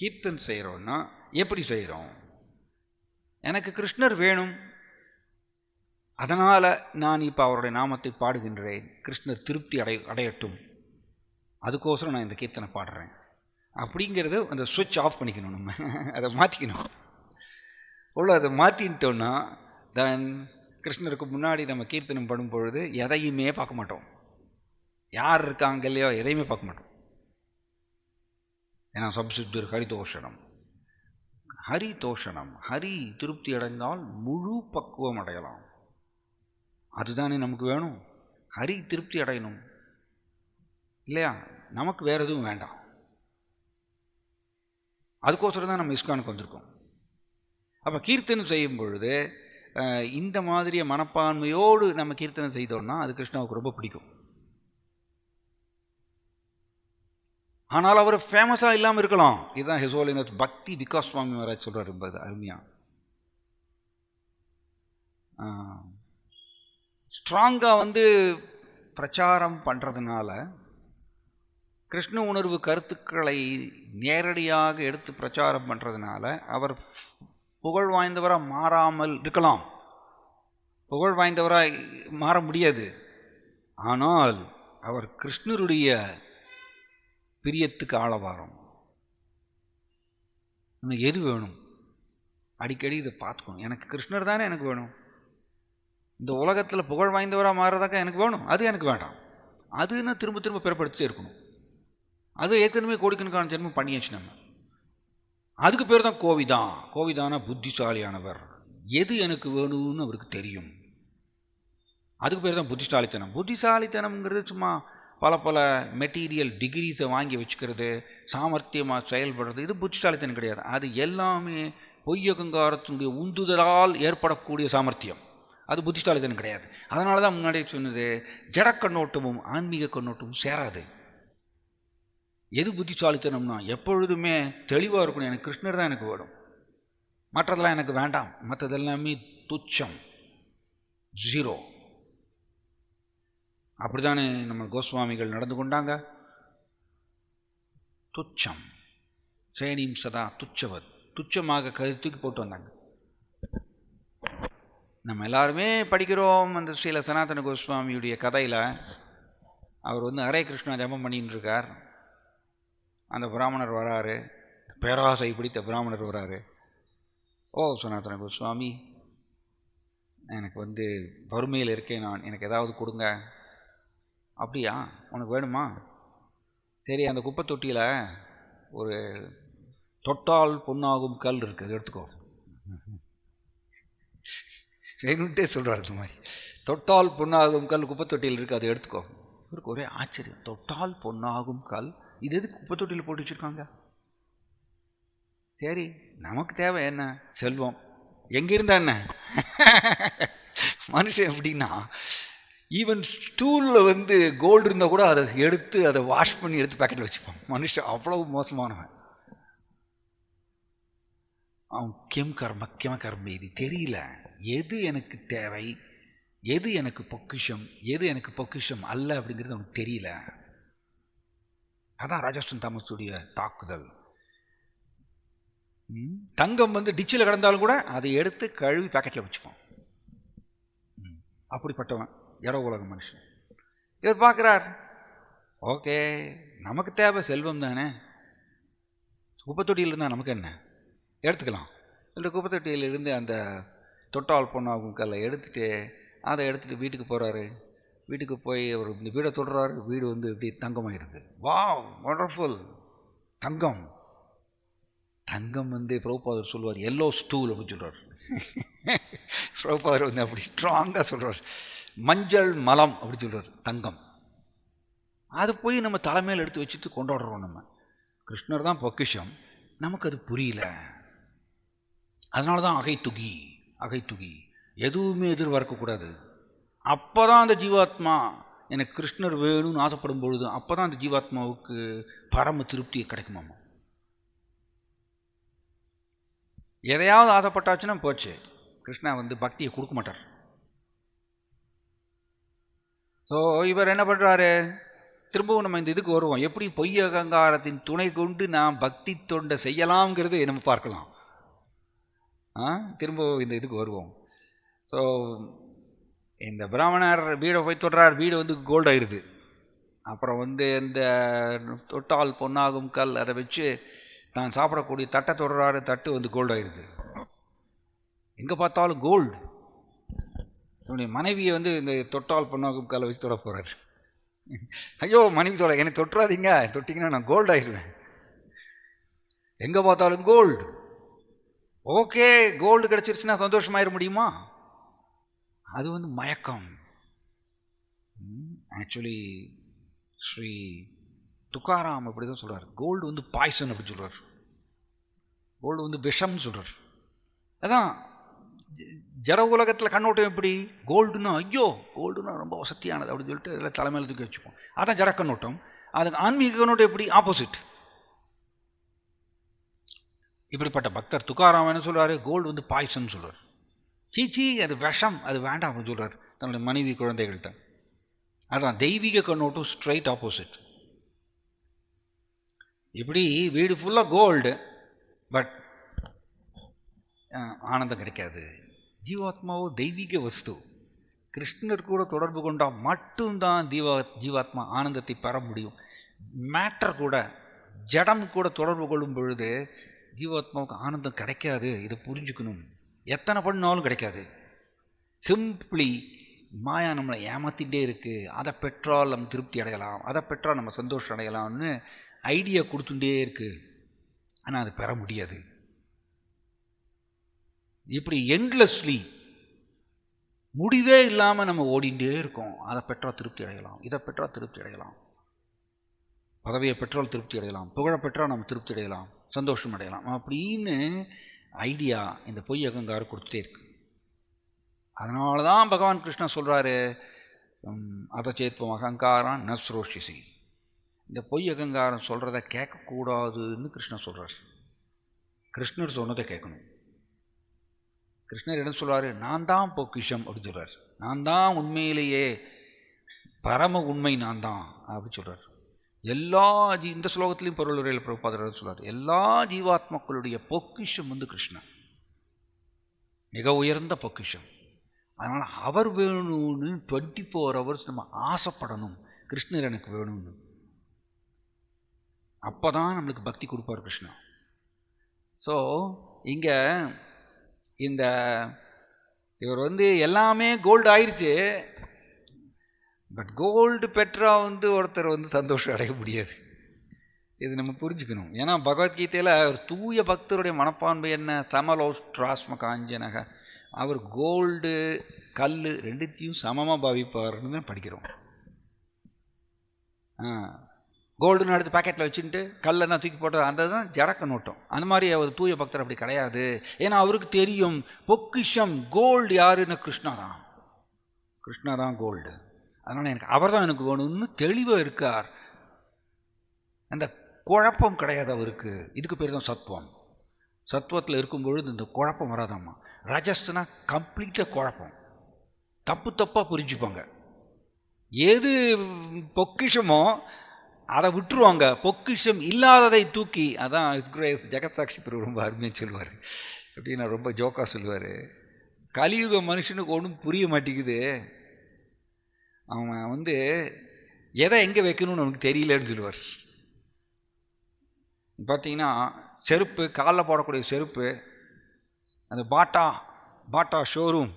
கீர்த்தன் செய்கிறோன்னா எப்படி செய்கிறோம், எனக்கு கிருஷ்ணர் வேணும், அதனால் நான் இப்போ அவருடைய நாமத்தை பாடுகின்றேன், கிருஷ்ணர் திருப்தி அடையட்டும், அதுக்கோசரம் நான் இந்த கீர்த்தனை பாடுறேன் அப்படிங்கிறத அந்த சுவிட்ச் ஆஃப் பண்ணிக்கணும். நம்ம அதை மாற்றிக்கணும். அதை மாற்றிட்டோன்னா தென் கிருஷ்ணருக்கு முன்னாடி நம்ம கீர்த்தனம் படும் பொழுது எதையுமே பார்க்க மாட்டோம், யார் இருக்காங்க இல்லையோ எதையுமே பார்க்க மாட்டோம். ஏன்னா சம்சுத்தர் ஹரிதோஷனம், ஹரி திருப்தி அடைந்தால் முழு பக்குவம் அடையலாம். அதுதானே நமக்கு வேணும், ஹரி திருப்தி அடையணும் இல்லையா, நமக்கு வேறு எதுவும் வேண்டாம். அதுக்கோசரம் தான் நம்ம இஸ்கானுக்கு வந்திருக்கோம். அப்போ கீர்த்தனை செய்யும் பொழுது இந்த மாதிரிய மனப்பான்மையோடு நம்ம கீர்த்தனை செய்தோம்னா அது கிருஷ்ணாவுக்கு ரொம்ப பிடிக்கும். ஆனால் அவர் ஃபேமஸாக இல்லாமல் இருக்கலாம். இதுதான் ஹிஸ் ஹோலினஸ் பக்தி விகாஸ் சுவாமி மகாராஜ் சொல்கிறார் ரொம்ப அருமையாக. ஸ்ட்ராங்காக பிரச்சாரம் பண்ணுறதுனால, கிருஷ்ண உணர்வு கருத்துக்களை நேரடியாக எடுத்து பிரச்சாரம் பண்ணுறதுனால அவர் புகழ் வாய்ந்தவராக மாறாமல் இருக்கலாம், புகழ் வாய்ந்தவராக மாற முடியாது. ஆனால் அவர் கிருஷ்ணருடைய பிரியத்துக்கு ஆளவாரம். எனக்கு எது வேணும்? அடிக்கடி இதை பார்த்துக்கணும். எனக்கு கிருஷ்ணர் தானே எனக்கு வேணும். இந்த உலகத்தில் புகழ் வாய்ந்தவராக மாறுறதாக்கா எனக்கு வேணும், அது எனக்கு வேண்டாம். அதுன்னு திரும்ப திரும்ப பிறப்படுத்திட்டே இருக்கணும். அது ஏற்கனவே கோடிக்கணக்கான ஜென்மம் பண்ணியாச்சு நம்ம. அதுக்கு பேர் தான் கோவிதான். கோவிதான புத்திசாலியானவர். எது எனக்கு வேணும்னு அவருக்கு தெரியும். அதுக்கு பேர் தான் புத்திசாலித்தனம். புத்திசாலித்தனம்ங்கிறது சும்மா பல பல மெட்டீரியல் டிகிரிஸை வாங்கி வச்சுக்கிறது, சாமர்த்தியமாக செயல்படுறது, இது புத்திசாலித்தனம் கிடையாது. அது எல்லாமே பொய்யகங்காரத்தினுடைய உந்துதலால் ஏற்படக்கூடிய சாமர்த்தியம். அது புத்திசாலித்தனம் கிடையாது. அதனால தான் முன்னாடி சொன்னது, ஜட கண்ணோட்டமும் ஆன்மீக கண்ணோட்டமும் சேராது. எது புத்திசாலித்தனம்னா எப்பொழுதுமே தெளிவாக இருக்கணும். எனக்கு கிருஷ்ணர் தான் எனக்கு வேணும், மற்றதெல்லாம் எனக்கு வேண்டாம், மற்றதெல்லாமே துச்சம், ஜீரோ. அப்படித்தானே நம்ம கோஸ்வாமிகள் நடந்து கொண்டாங்க. துச்சம் சேனிம் சதா துச்சவர், துச்சமாக தூக்கி போட்டு வந்தாங்க. நம்ம எல்லாருமே படிக்கிறோம் அந்த ஸ்ரீல சனாதன கோஸ்வாமியுடைய கதையில். அவர் ஹரே கிருஷ்ணா ஜபம் பண்ணின்னு இருக்கார். அந்த பிராமணர் வராரு, பேராசை பிடித்த பிராமணர் வராரு. ஓ சனாதன கோஸ்வாமி, எனக்கு வறுமையில் இருக்கேன் நான், எனக்கு ஏதாவது கொடுங்க. அப்படியா, உனக்கு வேணுமா? சரி, அந்த குப்பை தொட்டியில் ஒரு தொட்டால் பொன்னாகும் கல் இருக்குது, அது எடுத்துக்கோ. வேணுன்ட்டே சொல்கிறார். இந்த மாதிரி தொட்டால் பொன்னாகும் கல் குப்பை தொட்டியில் இருக்குது, அதை எடுத்துக்கோ. இவருக்கு ஒரே ஆச்சரியம். தொட்டால் பொன்னாகும் கல், இது எதுக்கு குப்பை தொட்டியில் போட்டு வச்சுருக்காங்க? சரி, நமக்கு தேவை என்ன? செல்வம். எங்கே இருந்தா என்ன? மனுஷன் எப்படின்னா, ஈவன் ஸ்டூலில் கோல்டு இருந்தால் கூட அதை எடுத்து அதை வாஷ் பண்ணி எடுத்து பேக்கெட்டில் வச்சுப்பான். மனுஷன் அவ்வளவு மோசமானவன். அவன் கிம கர்ம இது தெரியல. எது எனக்கு தேவை, எது எனக்கு பொக்கிஷம், எது எனக்கு பொக்கிஷம் அல்ல அப்படிங்கிறது அவனுக்கு தெரியல. அதான் ராஜஸ்தான் தாமஸுடைய தாக்குதல். தங்கம் டிச்சில் கிடந்தாலும் கூட அதை எடுத்து கழுவி பேக்கெட்டில் வச்சுப்பான். அப்படிப்பட்டவன் எரோ உலக மனுஷன். இவர் பார்க்குறார், ஓகே நமக்கு தேவை செல்வம் தானே, குப்பை தொட்டியில் இருந்தால் நமக்கு என்ன, எடுத்துக்கலாம். இல்லை, குப்பை தொட்டியிலிருந்து அந்த தொட்டால் பொண்ணாகும் கல்லை எடுத்துகிட்டு அதை எடுத்துகிட்டு வீட்டுக்கு போகிறாரு. வீட்டுக்கு போய் அவர் இந்த வீடை தொடுறாரு. வீடு இப்படி தங்கமாகிருக்கு. Wow, wonderful. தங்கம் தங்கம் பிரபுபாதர் சொல்லுவார் எல்லோ ஸ்டூல் அப்படின்னு சொல்கிறார். பிரபுபாதர் அப்படி ஸ்ட்ராங்காக சொல்கிறார். மஞ்சள் மலம் அப்படி சொல்கிறார். தங்கம் அது போய் நம்ம தலைமையில் எடுத்து வச்சுட்டு கொண்டாடுறோம். நம்ம கிருஷ்ணர் தான் பொக்கிஷம், நமக்கு அது புரியல. அதனால தான் அகைத்துகி எதுவுமே எதிர்பார்க்கக்கூடாது. அப்போ தான் அந்த ஜீவாத்மா எனக்கு கிருஷ்ணர் வேணும்னு ஆசைப்படும் பொழுது அப்போ தான் அந்த ஜீவாத்மாவுக்கு பரம திருப்தி கிடைக்குமாமா. எதையாவது ஆசைப்பட்டாச்சுன்னா போச்சு, கிருஷ்ணா பக்தியை கொடுக்க மாட்டார். ஸோ இவர் என்ன பண்ணுறாரு, திரும்பவும் நம்ம இந்த இதுக்கு வருவோம். எப்படி பொய் அகங்காரத்தின் துணை கொண்டு நாம் பக்தி தொண்டை செய்யலாம்ங்கிறது நம்ம பார்க்கலாம். திரும்பவும் இந்த இதுக்கு வருவோம். ஸோ இந்த பிராமணர் வீடை போய் தொடுறார். வீடு கோல்டு ஆயிடுது. அப்புறம் இந்த தொட்டால் பொன்னாகும் கல் அதை வச்சு தான் சாப்பிடக்கூடிய தட்டை தொடுறாரு. தட்டு கோல்டு ஆயிடுது. எங்கே பார்த்தாலும் கோல்டு. என்னுடைய மனைவியை இந்த தொட்டால் பொன்னாகும் கல்லை வச்சு தொட போகிறார். ஐயோ மனைவி தொட, என்னை தொட்டுறாதீங்க, தொட்டிங்கன்னா நான் கோல்டு ஆயிடுவேன். எங்கே பார்த்தாலும் கோல்டு. ஓகே, கோல்டு கிடச்சிருச்சுன்னா சந்தோஷமாயிட முடியுமா? அது மயக்கம். ஆக்சுவலி ஸ்ரீ துக்காராம் அப்படி தான் சொல்கிறார். கோல்டு பாய்சன் அப்படின்னு சொல்கிறார். கோல்டு விஷம்னு சொல்கிறார். அதான் ஜட உலகத்தில் கண்ணோட்டம் எப்படி, கோல்டுன்னா ஐயோ கோல்டுன்னா ரொம்ப வசதியானது அப்படின்னு சொல்லிட்டு எல்லாம் தலைமையில் தூக்கி வச்சுப்போம். அதான் ஜட கண்ணோட்டம். அதுக்கு ஆன்மீக கண்ணோட்டம் எப்படி, ஆப்போசிட். இப்படிப்பட்ட பக்தர் துக்காராம் என்ன சொல்கிறாரு, கோல்டு பாய்சன் சொல்கிறார். சீச்சி அது விஷம், அது வேண்டாம் அப்படின்னு சொல்கிறார் தன்னுடைய மனைவி குழந்தைகள்கிட்ட. அதான் தெய்வீக கண்ணோட்டம் ஸ்ட்ரைட் ஆப்போசிட். இப்படி வீடு ஃபுல்லாக கோல்டு, பட் ஆனந்தம் கிடைக்காது. ஜீவாத்மாவோ தெய்வீக வஸ்து, கிருஷ்ணர் கூட தொடர்பு கொண்டால் மட்டும்தான் ஜீவாத்மா ஆனந்தத்தை பெற முடியும். மேட்டர் கூட, ஜடம் கூட தொடர்பு கொள்ளும் பொழுது ஜீவாத்மாவுக்கு ஆனந்தம் கிடைக்காது. இதை புரிஞ்சுக்கணும். எத்தனை பண்ணாலும் கிடைக்காது. சிம்பிளி மாயா நம்மளை ஏமாத்திகிட்டே இருக்குது. அதை பெற்றால் நம்ம திருப்தி அடையலாம், அதை பெற்றால் நம்ம சந்தோஷம் அடையலாம்னு ஐடியா கொடுத்துட்டே இருக்குது. ஆனால் அதை பெற முடியாது. இப்படி எண்ட்லெஸ்லி முடிவே இல்லாமல் நம்ம ஓடிண்டே இருக்கோம். அதை பெற்றால் திருப்தி அடையலாம், இதை பெற்றால் திருப்தி அடையலாம், பதவியை பெற்றால் திருப்தி அடையலாம், புகழை பெற்றால் நம்ம திருப்தி அடையலாம், சந்தோஷம் அடையலாம் அப்படின்னு ஐடியா இந்த பொய் அகங்காரம் கொடுத்துட்டே இருக்கு. அதனால தான் பகவான் கிருஷ்ணா சொல்கிறாரு, அதச்சேத்வம் அகங்காரம் ந ஸ்ரோஷிசி. இந்த பொய் அகங்காரம் சொல்கிறத கேட்கக்கூடாதுன்னு கிருஷ்ணர் சொல்கிறார். கிருஷ்ணர் சொன்னதை கேட்கணும். கிருஷ்ணர் என்ன சொல்வார்? நான் தான் பொக்கிஷம் அப்படின்னு சொல்கிறார். நான் தான் உண்மையிலேயே பரம உண்மை, நான் தான் அப்படின்னு சொல்கிறார். எல்லா இந்த ஸ்லோகத்திலையும் பொருளுரையில் பிரபுபாதர் சொல்கிறார், எல்லா ஜீவாத்மாக்களுடைய பொக்கிஷம் கிருஷ்ணன், மிக உயர்ந்த பொக்கிஷம். அதனால் அவர் வேணும்னு 24 hours நம்ம ஆசைப்படணும், கிருஷ்ணர் எனக்கு வேணும்னு. அப்போ தான் நம்மளுக்கு பக்தி கொடுப்பார் கிருஷ்ணா. ஸோ இங்கே இந்த இவர் எல்லாமே கோல்டு ஆயிடுச்சு, பட் கோல்டு பெற்றா ஒருத்தர் சந்தோஷம் அடைய முடியாது. இது நம்ம புரிஞ்சுக்கணும். ஏன்னா பகவத்கீதையில் ஒரு தூய பக்தருடைய மனப்பான்மை என்ன? சமலோஷ்ட்ராஸ்ம காஞ்சனக. அவர் கோல்டு கல் ரெண்டுத்தையும் சமமாக பாவிப்பார்னு தான் படிக்கிறோம். கோல்டுன்னு எடுத்து பாக்கெட்டில் வச்சுட்டு கல்லை தான் தூக்கி போட்டது, அந்த தான் ஜடக்க நோட்டம். அந்த மாதிரி அவர் தூய பக்தர் அப்படி கிடையாது. ஏன்னா அவருக்கு தெரியும் பொக்கிஷம் கோல்டு யாருன்னு கிருஷ்ணா தான். கிருஷ்ணா தான் கோல்டு. அதனால் எனக்கு அவர் தான் எனக்கு வேணும்னு தெளிவாக இருக்கார். அந்த குழப்பம் கிடையாது அவருக்கு. இதுக்கு பேர் தான் சத்துவம். சத்துவத்தில் இருக்கும்பொழுது இந்த குழப்பம் வராதாம்மா. ரஜஸ்னா கம்ப்ளீட்டாக குழப்பம், தப்பு தப்பாக புரிஞ்சுப்பாங்க. எது பொக்கிஷமோ அதை விட்டுருவாங்க, பொக்கிஷம் இல்லாததை தூக்கி. அதான் ஜெகத்சாட்சி பிறகு ரொம்ப அருமையாக சொல்லுவார். அப்படின்னு ரொம்ப ஜோக்காக சொல்லுவார், கலியுக மனுஷனுக்கு ஒன்றும் புரிய மாட்டேங்குது, அவன் எதை எங்கே வைக்கணும்னு அவனுக்கு தெரியலன்னு சொல்லுவார். பார்த்தீங்கன்னா செருப்பு, காலில் போடக்கூடிய செருப்பு, அந்த பாட்டா ஷோரூம்,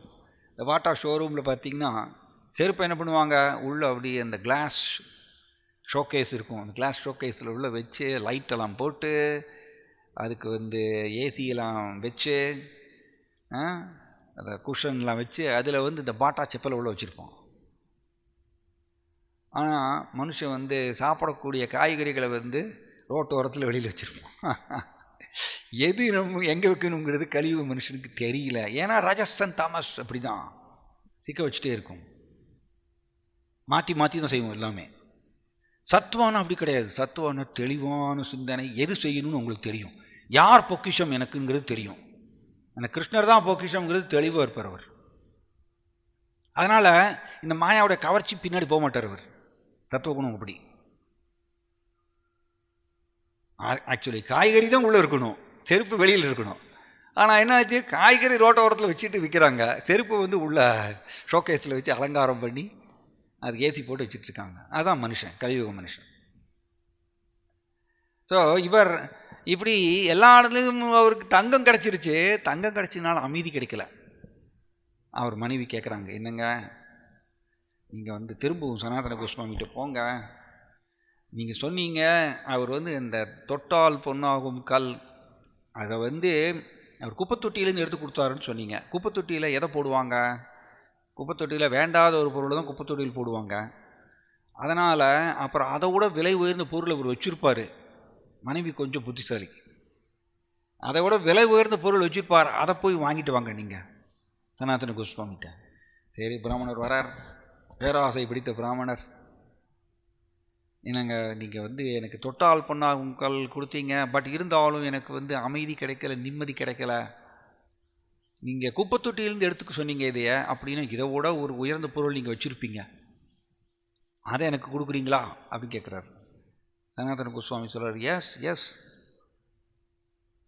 இந்த பாட்டா ஷோரூமில் பார்த்தீங்கன்னா செருப்பு என்ன பண்ணுவாங்க, உள்ளே அப்படி அந்த கிளாஸ் ஷோகேஸ் இருக்கும், அந்த கிளாஸ் ஷோகேஸில் உள்ள வச்சு லைட்டெல்லாம் போட்டு அதுக்கு ஏசியெல்லாம் வச்சு அந்த குஷன்லாம் வச்சு அதில் இந்த பாட்டா செப்பலை உள்ள வச்சுருப்போம். ஆனால் மனுஷன் சாப்பிடக்கூடிய காய்கறிகளை ரோட்டு ஓரத்தில் வெளியில் வச்சுருப்போம். எது நம்ம எங்கே வைக்கணுங்கிறது கலியுக மனுஷனுக்கு தெரியல. ஏன்னா ராஜஸ்தான் தாமஸ் அப்படி தான் சிக்க வச்சுட்டே இருக்கும், மாற்றி மாற்றி தான் செய்வோம் எல்லாமே. சத்துவானா அப்படி கிடையாது. சத்துவான தெளிவான சிந்தனை, எது செய்யணும்னு உங்களுக்கு தெரியும், யார் பொக்கிஷம் எனக்குங்கிறது தெரியும், எனக்கு கிருஷ்ணர் தான் பொக்கிஷம்ங்கிறது தெளிவாக இருப்பார் அவர். அதனால் இந்த மாயாவுடைய கவர்ச்சி பின்னாடி போக மாட்டார் அவர். தத்துவகுணம் அப்படி. ஆக்சுவலி காய்கறி தான் உள்ளே இருக்கணும், செருப்பு வெளியில் இருக்கணும். ஆனால் என்ன ஆச்சு, காய்கறி ரோட்டோரத்தில் வச்சுட்டு விற்கிறாங்க, செருப்பு உள்ள ஷோகேஸில் வச்சு அலங்காரம் பண்ணி அது ஏசி போட்டு வச்சுட்ருக்காங்க. அதுதான் மனுஷன், கலியுக மனுஷன். ஸோ இவர் இப்படி எல்லா இடத்துலையும் அவருக்கு தங்கம் கிடச்சிருச்சு. தங்கம் கிடச்சினால அமைதி கிடைக்கல. அவர் மனைவி கேட்குறாங்க, என்னங்க நீங்கள் திரும்பவும் சனாதன கோஸ்வாமிகிட்ட போங்க, நீங்கள் சொன்னீங்க அவர் இந்த தொட்டால் பொன்னாகும் கல், அதை அவர் குப்பைத்தொட்டியிலேருந்து எடுத்து கொடுத்தாருன்னு சொன்னீங்க. குப்பைத்தொட்டியில் எதை போடுவாங்க? குப்பைத்தொட்டியில் வேண்டாத ஒரு பொருளை தான் குப்பைத்தொட்டியில் போடுவாங்க. அதனால் அப்புறம் அதை விட விலை உயர்ந்த பொருளை அவர் வச்சுருப்பார். மனைவி கொஞ்சம் புத்திசாலி, அதை விட விலை உயர்ந்த பொருள் வச்சுருப்பார், அதை போய் வாங்கிட்டு வாங்க நீங்கள் சனாதன கோஸ்வாமிகிட்ட. சரி, பிராமணர் வரார், பேராசை பிடித்த பிராமணர். என்னங்க நீங்கள் எனக்கு தொட்டால் பொன்னாகும் கல் கொடுத்தீங்க, பட் இருந்தாலும் எனக்கு அமைதி கிடைக்கல, நிம்மதி கிடைக்கல. நீங்கள் குப்பைத்தொட்டியிலேருந்து எடுத்துக்க சொன்னீங்க இதைய, அப்படின்னா இதை விட ஒரு உயர்ந்த பொருள் நீங்கள் வச்சுருப்பீங்க, அதை எனக்கு கொடுக்குறீங்களா அப்படின்னு கேட்குறாரு. சனாதன கோஸ்வாமி சொல்கிறார், எஸ் எஸ்,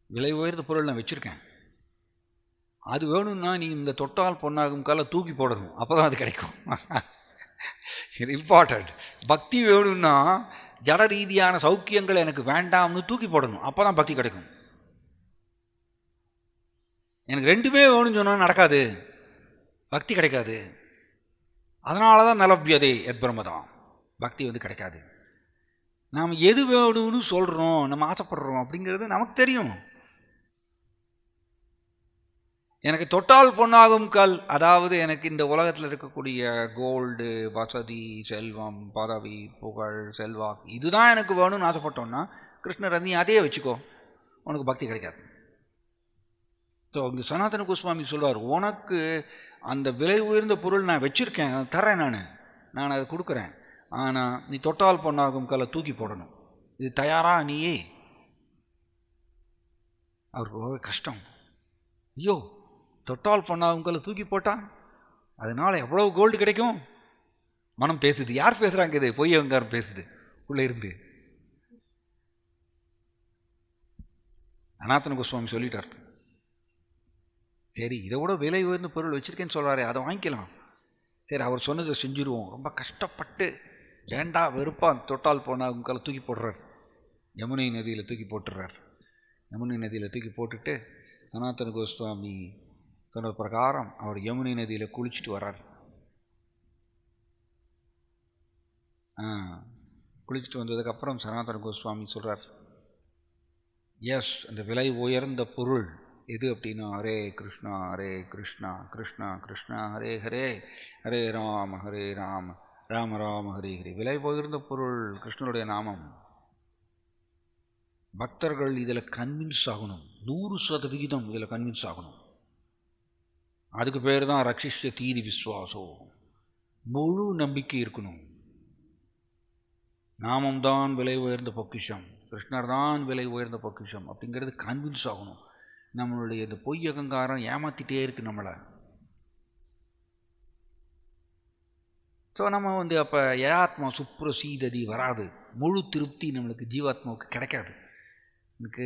விலை உயர்ந்த பொருள் நான் வச்சுருக்கேன், அது வேணும்னா நீ இந்த தொட்டால் பொன்னாகும் கால தூக்கி போடணும், அப்போ தான் அது கிடைக்கும். இது இம்பார்ட்டண்ட். பக்தி வேணும்னா ஜட ரீதியான சௌக்கியங்கள் எனக்கு வேண்டாம்னு தூக்கி போடணும், அப்போ தான் பக்தி கிடைக்கும். எனக்கு ரெண்டுமே வேணும்னு சொன்னால் நடக்காது, பக்தி கிடைக்காது. அதனால தான் நலபியதே எத் பிரம்மதான், பக்தி கிடைக்காது. நாம் எது வேணும்னு சொல்கிறோம், நம்ம ஆசைப்படுறோம் அப்படிங்கிறது நமக்கு தெரியும். எனக்கு தொட்டால் பொன்னாகும் கல், அதாவது எனக்கு இந்த உலகத்தில் இருக்கக்கூடிய கோல்டு, வசதி, செல்வம், பதவி, புகழ், செல்வாக்கு, இதுதான் எனக்கு வேணும்னு ஆசைப்பட்டோன்னா கிருஷ்ணர் நீ அதே வச்சுக்கோ, உனக்கு பக்தி கிடைக்காது. ஸோ இங்கே சனாதன கோஸ்வாமி சொல்வார், உனக்கு அந்த விலை உயர்ந்த பொருள் நான் வச்சுருக்கேன், தரேன், நான் அதை கொடுக்குறேன், ஆனால் நீ தொட்டால் பொன்னாகும் கல்லை தூக்கி போடணும், இது தயாரா நீயே? அவருக்கு ரொம்ப கஷ்டம். ஐயோ, தொட்டால் பொன்னாகும் கல்லை தூக்கி போட்டா அதனால் எவ்வளோ கோல்டு கிடைக்கும்? மனம் பேசுது. யார் பேசுகிறாங்க? இது பொய் அகங்காரம் பேசுது உள்ளே இருந்து. சனாதன கோஸ்வாமி சொல்லிட்டார், சரி இதை விட விலை உயர்ந்த பொருள் வச்சுருக்கேன்னு சொல்கிறாரே, அதை வாங்கிக்கலாம், சரி அவர் சொன்னதை செஞ்சுருவோம். ரொம்ப கஷ்டப்பட்டு வேண்டா வெறுப்பா தொட்டால் பொன்னாகும் கல்லை தூக்கி போடுறார், யமுனை நதியில் தூக்கி போட்டுடுறார். யமுனை நதியில் தூக்கி போட்டுட்டு சனாதன கோஸ்வாமி சொன்ன பிரகாரம் அவர் யமுனை நதியில் குளிச்சுட்டு வர்றார். குளிச்சுட்டு வந்ததுக்கப்புறம் சனாதன கோஸ்வாமி சொல்கிறார், எஸ், அந்த விலை உயர்ந்த பொருள் எது அப்படின்னா ஹரே கிருஷ்ணா ஹரே கிருஷ்ணா கிருஷ்ணா கிருஷ்ணா ஹரே ஹரே, ஹரே ராம ஹரே ராம ராம ராம ஹரே ஹரே. விலை உயர்ந்த பொருள் கிருஷ்ணனுடைய நாமம். பக்தர்கள் இதில் கன்வின்ஸ் ஆகணும், 100% இதில் கன்வின்ஸ் ஆகணும். அதுக்கு பேர் தான் ரக்ஷிஷ்ய தீரி விஸ்வாசோ, முழு நம்பிக்கை இருக்கணும். நாமம்தான் விலை உயர்ந்த பொக்கிஷம், கிருஷ்ணர் தான் விலை உயர்ந்த பொக்கிஷம் அப்படிங்கிறது கன்வின்ஸ் ஆகணும். நம்மளுடைய இந்த பொய் அகங்காரம் ஏமாத்திட்டே இருக்கு நம்மளை. ஸோ நம்ம அப்போ ஏஆத்மா சுப்ரசீததி வராது, முழு திருப்தி நம்மளுக்கு ஜீவாத்மாவுக்கு கிடைக்காது. எனக்கு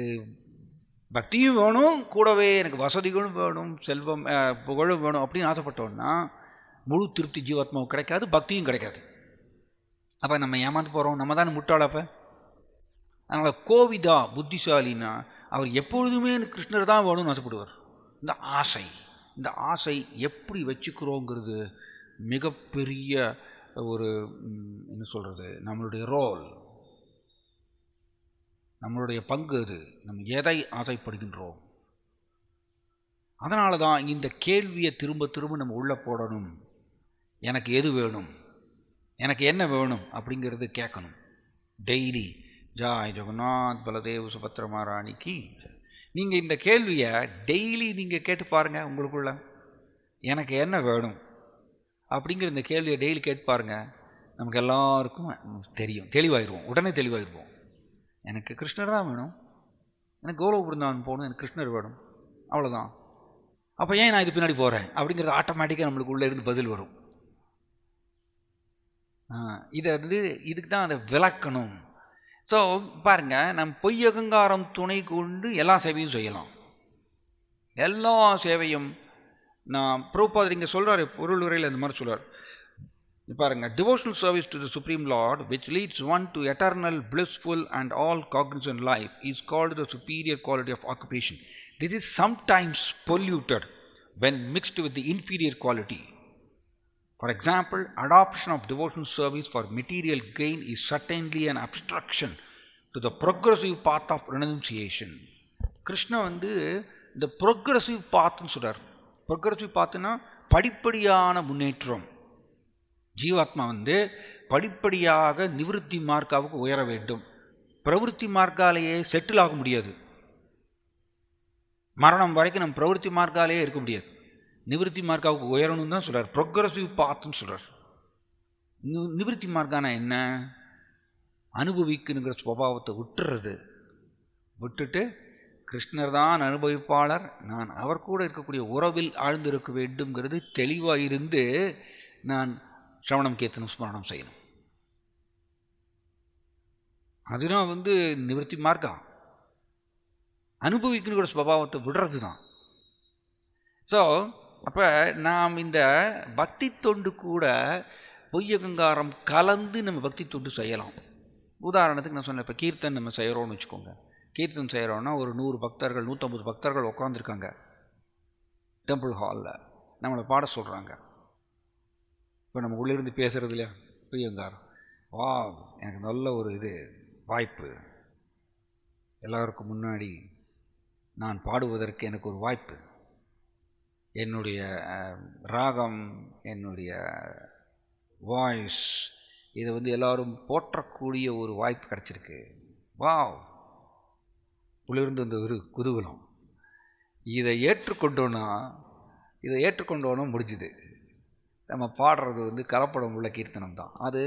பக்தியும் வேணும், கூடவே எனக்கு வசதிகளும் வேணும், செல்வம் புகழும் வேணும் அப்படின்னு ஆசைப்பட்டோன்னா முழு திருப்தி ஜீவாத்மாவுக்கு கிடைக்காது, பக்தியும் கிடைக்காது. அப்போ நம்ம ஏமாந்து போகிறோம், நம்ம தானே முட்டாள். அப்போ அதனால் கோவிதா புத்திசாலின்னா அவர் எப்பொழுதுமே கிருஷ்ணர் தான் வேணும்னு ஆசைப்படுவார். இந்த ஆசை எப்படி வச்சுக்கிறோங்கிறது மிகப்பெரிய ஒரு என்ன சொல்கிறது, நம்மளுடைய ரோல், நம்மளுடைய பங்கு. அது நம்ம எதை ஆசைப்படுகின்றோம். அதனால தான் இந்த கேள்வியை திரும்ப திரும்ப நம்ம உள்ளே போடணும். எனக்கு எது வேணும், எனக்கு என்ன வேணும் அப்படிங்கிறது கேட்கணும் டெய்லி. ஜாய் ஜெகநாத் பலதேவ் சுபத்ர மகாராணிக்கு. நீங்கள் இந்த கேள்வியை டெய்லி நீங்கள் கேட்டு பாருங்கள் உங்களுக்குள்ள, எனக்கு என்ன வேணும் அப்படிங்கிற இந்த கேள்வியை டெய்லி கேட்டு பாருங்கள். நமக்கு எல்லாருக்கும் தெரியும், தெளிவாயிடுவோம், உடனே தெளிவாயிடுவோம். எனக்கு கிருஷ்ணர் தான் வேணும், எனக்கு கோலோக பிருந்தாவன் போகணும், எனக்கு கிருஷ்ணர் வேணும், அவ்வளோதான். அப்போ ஏன் நான் இது பின்னாடி போகிறேன் அப்படிங்கிறது ஆட்டோமேட்டிக்காக நம்மளுக்கு உள்ளே இருந்து பதில் வரும். இதை இதுக்கு தான் அதை விளக்கணும். ஸோ பாருங்கள், நம்ம பொய் அகங்காரம் துணை கொண்டு எல்லா சேவையும் செய்யலாம். எல்லா சேவையும் நான் பிரபுபாதர் இங்கே சொல்கிறார், பொருள் உரையில் அந்த மாதிரி சொல்கிறார். பாருங்கள், devotional service to the supreme lord which leads one to eternal blissful and all cognizant life is called the superior quality of occupation. This is sometimes polluted when mixed with the inferior quality. For example, adoption of devotional service for material gain is certainly an obstruction to the progressive path of renunciation. Krishna இந்த progressive பாத்னு சொல்கிறார். Progressive பாத்துனா படிப்படியான முன்னேற்றம். ஜீவாத்மா படிப்படியாக நிவிருத்தி மார்க்காவுக்கு உயர வேண்டும். பிரவருத்தி மார்க்காலேயே settle ஆக முடியாது. மரணம் வரைக்கும் நம்ம பிரவருத்தி மார்க்காலேயே இருக்க முடியாது. நிவிருத்தி மார்க்காவுக்கு உயரணும்னு தான் சொல்கிறார், ப்ரொக்ரெசிவ் பாத்துன்னு சொல்கிறார். நிவிருத்தி மார்க்கானா என்ன? அனுபவிக்கணுங்கிற சுபாவத்தை விட்டுறது, விட்டுட்டு கிருஷ்ணர் தான் அனுபவிப்பாளர், நான் அவர் கூட இருக்கக்கூடிய உறவில் ஆழ்ந்திருக்க வேண்டும்ங்கிறது தெளிவாக இருந்து நான் சிரவணம் கீர்த்தனம் ஸ்மரணம் செய்யணும். அதுதான் நிவர்த்தி மார்க்கம். அனுபவிக்கிற ஸ்வபாவத்தை விடுறது தான். ஸோ அப்போ நாம் இந்த பக்தி தொண்டு கூட பொய் அகங்காரம் கலந்து நம்ம பக்தி தொண்டு செய்யலாம். உதாரணத்துக்கு நான் சொன்னேன், இப்போ கீர்த்தன் நம்ம செய்கிறோன்னு வச்சுக்கோங்க. கீர்த்தன் செய்கிறோன்னா ஒரு 100 பக்தர்கள் 150 பக்தர்கள் உட்காந்துருக்காங்க டெம்பிள் ஹாலில், நம்மளை பாட சொல்கிறாங்க. இப்போ நம்ம உள்ளிருந்து பேசுகிறது இல்லையா பொய் அகங்காரம், வா எனக்கு நல்ல ஒரு வாய்ப்பு, எல்லாருக்கும் முன்னாடி நான் பாடுவதற்கு எனக்கு ஒரு வாய்ப்பு, என்னுடைய ராகம், என்னுடைய வாய்ஸ், இதை எல்லோரும் போற்றக்கூடிய ஒரு வாய்ப்பு கிடச்சிருக்கு. வாவ், உள்ளிருந்து அந்த ஒரு குதூகலம். இதை ஏற்றுக்கொண்டோன்னா முடிஞ்சுது. நம்ம பாடுறது கலப்படம் உள்ள கீர்த்தனம் தான். அது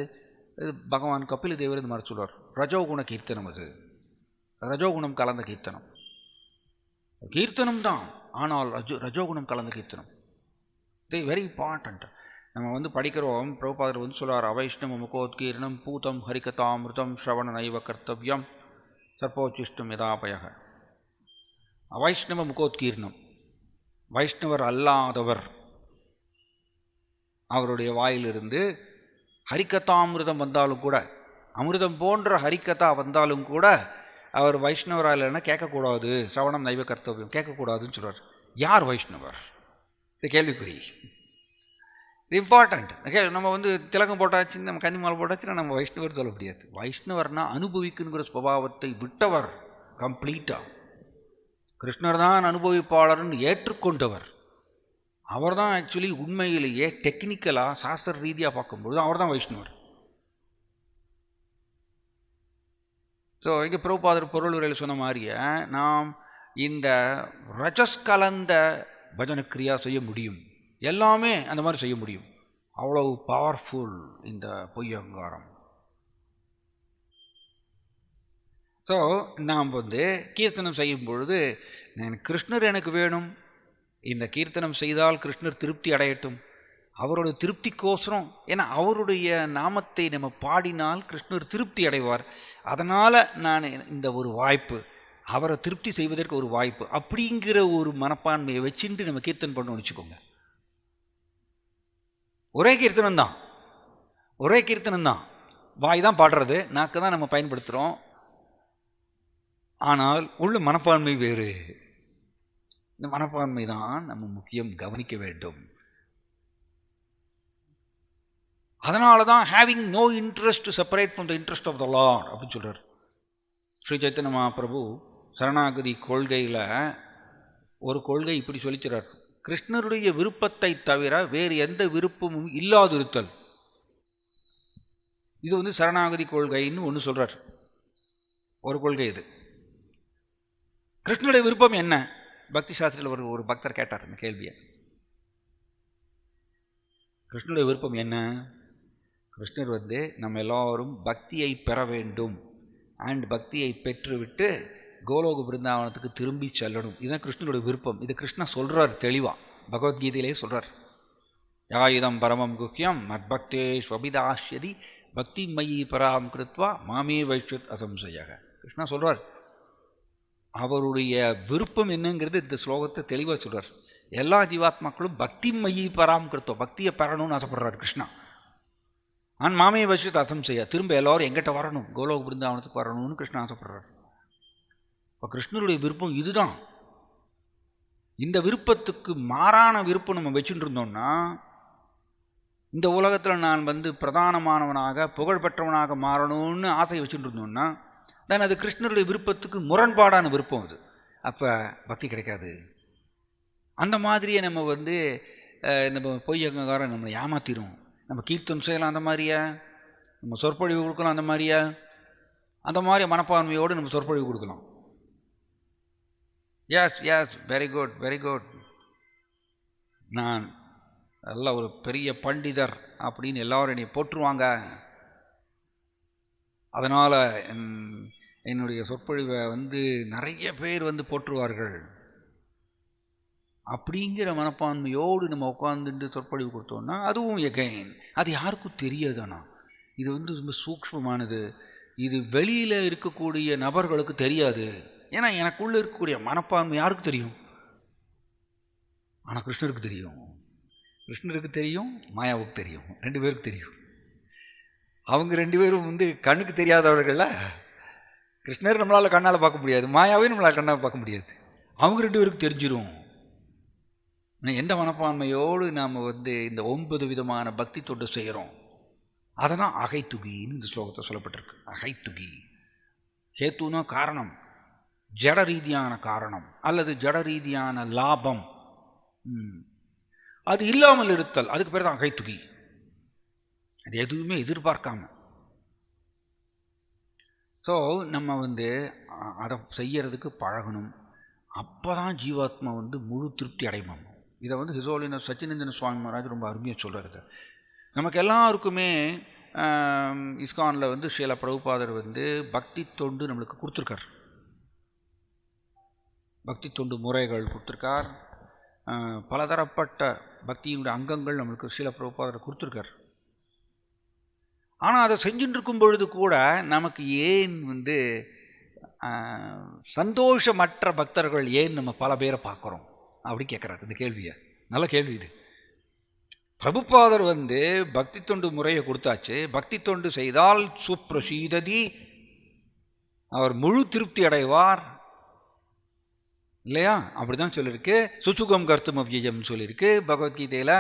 பகவான் கபில தேவர் இந்த மாதிரி சொல்வார், ரஜோகுண கீர்த்தனம். அது ரஜோகுணம் கலந்த கீர்த்தனம். கீர்த்தனம் தான், ஆனால் ரஜோகுணம் கலந்த கீர்த்தனம். Very important. நம்ம படிக்கிறோம், பிரபுபாதர் சொல்வார், அவைஷ்ணவ முகோத்கீர்ணம் பூதம் ஹரிகதாமிருதம் ஸ்ரவண நைவ கர்த்தவ்யம் சர்ப்போச்சிஷ்டம் யதாபயக. அவைஷ்ணவ முகோத்கீர்ணம், வைஷ்ணவர் அல்லாதவர் அவருடைய வாயிலிருந்து ஹரிகதாமிருதம் வந்தாலும் கூட, அமிர்தம் போன்ற ஹரிகதா வந்தாலும் கூட அவர் வைஷ்ணவராக இல்லைன்னா கேட்கக்கூடாது. சிரவணம் நைவ கர்த்தவியம், கேட்கக்கூடாதுன்னு சொல்கிறார். யார் வைஷ்ணவர்? இது கேள்விக்குறி. இது இம்பார்ட்டண்ட். நம்ம திலகம் போட்டாச்சு, நம்ம கன்னிமாலை போட்டாச்சுன்னா நம்ம வைஷ்ணவர் சொல்ல முடியாது. வைஷ்ணவர்னா அனுபவிக்குங்கிற சுபாவத்தை விட்டவர் கம்ப்ளீட்டாக. கிருஷ்ணர் தான் அனுபவிப்பாளர்னு ஏற்றுக்கொண்டவர். அவர் தான் ஆக்சுவலி உண்மையிலேயே டெக்னிக்கலாக சாஸ்திர ரீதியாக பார்க்கும்பொழுது அவர் தான் வைஷ்ணவர். ஸோ இங்கே பிரபுபாதர் பொருள் உரையில் சொன்ன மாதிரியே நாம் இந்த ரஜஸ் கலந்த பஜனக்கிரியா செய்ய முடியும், எல்லாமே அந்த மாதிரி செய்ய முடியும். அவ்வளவு பவர்ஃபுல் இந்த பொய் அகங்காரம். ஸோ நாம் கீர்த்தனம் செய்யும் பொழுது கிருஷ்ணர் எனக்கு வேணும், இந்த கீர்த்தனம் செய்தால் கிருஷ்ணர் திருப்தி அடையட்டும், அவரோட திருப்திக்கோசரம், ஏன்னா அவருடைய நாமத்தை நம்ம பாடினால் கிருஷ்ணர் திருப்தி அடைவார், அதனால் நான் இந்த ஒரு வாய்ப்பு, அவரை திருப்தி செய்வதற்கு ஒரு வாய்ப்பு, அப்படிங்கிற ஒரு மனப்பான்மையை வச்சுட்டு நம்ம கீர்த்தனம் பண்ணணும்னு வச்சுக்கோங்க. ஒரே கீர்த்தனம் தான், வாய் தான் பாடுறது, நாக்கு தான் நம்ம பயன்படுத்துகிறோம், ஆனால் உள்ள மனப்பான்மை வேறு. இந்த மனப்பான்மை தான் நம்ம முக்கியம் கவனிக்க வேண்டும். அதனால தான் having no interest separate from the interest of the lord அப்படின்னு சொல்கிறார் ஸ்ரீ சைத்தன்ய மகாபிரபு. சரணாகதி கொள்கையில் ஒரு கொள்கை இப்படி சொல்லிக்கிறார், கிருஷ்ணருடைய விருப்பத்தை தவிர வேறு எந்த விருப்பமும் இல்லாதிருத்தல். இது சரணாகதி கொள்கைன்னு ஒன்று சொல்கிறார். ஒரு கொள்கை இது. கிருஷ்ணனுடைய விருப்பம் என்ன? பக்தி சாஸ்திரத்தில் ஒரு பக்தர் கேட்டார் இந்த கேள்வியை. கிருஷ்ணனுடைய விருப்பம் என்ன? கிருஷ்ணர் நம்ம எல்லோரும் பக்தியை பெற வேண்டும் அண்ட் பக்தியை பெற்றுவிட்டு கோலோக பிருந்தாவனத்துக்கு திரும்பி செல்லணும். இதுதான் கிருஷ்ணனுடைய விருப்பம். இது கிருஷ்ணா சொல்கிறார் தெளிவாக, பகவத்கீதையிலே சொல்கிறார். யாயுதம் பரமம் குஹ்யம் மத்பக்தே ஸ்வபிதாஷ்யதி பக்தி மயி பராம் கிருத்வா மாமே வைஷ்வத் அசம்சயாக. கிருஷ்ணா சொல்கிறார் அவருடைய விருப்பம் என்னங்கிறது இந்த ஸ்லோகத்தை தெளிவாக சொல்கிறார். எல்லா ஜீவாத்மாக்களும் பக்தி மயி பராம் கிருத்வா, பக்தியை பெறணும்னு ஆசைப்படுறார் கிருஷ்ணா. ஆன் மாமே வச்சுட்டு அசம் செய்ய, திரும்ப எல்லோரும் எங்கிட்ட வரணும், கோலோக பிருந்தாவனத்துக்கு வரணும்னு கிருஷ்ணன் ஆசைப்படுறார். இப்போ கிருஷ்ணருடைய விருப்பம் இதுதான். இந்த விருப்பத்துக்கு மாறான விருப்பம் நம்ம வச்சுட்டு இருந்தோம்னா, இந்த உலகத்தில் நான் பிரதானமானவனாக புகழ்பெற்றவனாக மாறணும்னு ஆசை வச்சுட்டு இருந்தோம்னா தான் அது கிருஷ்ணருடைய விருப்பத்துக்கு முரண்பாடான விருப்பம். அது அப்போ பக்தி கிடைக்காது. அந்த மாதிரியே நம்ம நம்ம பொய் அகங்காரம் நம்மளை ஏமாத்திரும். நம்ம கீர்த்தனம் செய்யலாம் அந்த மாதிரியா, நம்ம சொற்பொழிவு கொடுக்கலாம் அந்த மாதிரியா, அந்த மாதிரி மனப்பான்மையோடு நம்ம சொற்பொழிவு கொடுக்கலாம். Yes very good very good, நான் நல்ல ஒரு பெரிய பண்டிதர் அப்படின்னு எல்லோரும் என்னை போற்றுவாங்க, அதனால் என்னுடைய சொற்பொழிவை நிறைய பேர் போற்றுவார்கள் அப்படிங்கிற மனப்பான்மையோடு நம்ம உட்காந்துட்டு சொற்பொழிவு கொடுத்தோம்னா அதுவும் எகைன் அது யாருக்கும் தெரியாதானா. இது ரொம்ப சூக்ஷ்மமானது. இது வெளியில் இருக்கக்கூடிய நபர்களுக்கு தெரியாது. ஏன்னா எனக்குள்ளே இருக்கக்கூடிய மனப்பான்மை யாருக்கு தெரியும்? ஆனால் கிருஷ்ணருக்கு தெரியும். கிருஷ்ணருக்கு தெரியும், மாயாவுக்கு தெரியும், 2 பேருக்கு தெரியும். அவங்க 2 பேரும் கண்ணுக்கு தெரியாதவர்கள. கிருஷ்ணர் நம்மளால் கண்ணால் பார்க்க முடியாது, மாயாவே நம்மளால் கண்ணால் பார்க்க முடியாது. அவங்க 2 பேருக்கு தெரிஞ்சிடும். எந்த மனப்பான்மையோடு நாம் இந்த 9 விதமான பக்தி தொண்டு செய்கிறோம். அதை தான் அகைத்துகின்னு இந்த ஸ்லோகத்தை சொல்லப்பட்டிருக்கு. அகைத்துகி. ஹேத்துனா காரணம், ஜட ரீதியான காரணம் அல்லது ஜட ரீதியான லாபம், அது இல்லாமல் இருத்தல், அதுக்கு பேர் தான் அகைத்துகி. அது எதுவுமே எதிர்பார்க்காம. ஸோ நம்ம அதை செய்யறதுக்கு பழகணும். அப்போ தான் ஜீவாத்மா முழு திருப்தி அடையணும். இதை ஹிஸ் ஹோலினஸ் சச்சினந்தன சுவாமி மகாராஜ் ரொம்ப அருமையாக சொல்கிறாரு. நமக்கு எல்லாருக்குமே இஸ்கானில் ஸ்ரீல பிரபுபாதர் பக்தி தொண்டு நம்மளுக்கு கொடுத்துருக்கார். பக்தி தொண்டு முறைகள் கொடுத்துருக்கார். பலதரப்பட்ட பக்தியினுடைய அங்கங்கள் நம்மளுக்கு ஸ்ரீல பிரபுபாதர் கொடுத்துருக்கார். ஆனால் அதை செஞ்சுட்டு இருக்கும் பொழுது கூட நமக்கு ஏன் சந்தோஷமற்ற பக்தர்கள் ஏன் நம்ம பல பேரை பார்க்குறோம் அப்படி கேட்குறாரு. இந்த கேள்வியை, நல்ல கேள்வி இது. பிரபுபாதர் பக்தி தொண்டு முறையை கொடுத்தாச்சு. பக்தி தொண்டு செய்தால் சுப்ரசீததி, அவர் முழு திருப்தி அடைவார் இல்லையா? அப்படிதான் சொல்லியிருக்கு. சுசுகம் கர்த்தும் அவ்யயம் சொல்லியிருக்கு பகவத்கீதையில்.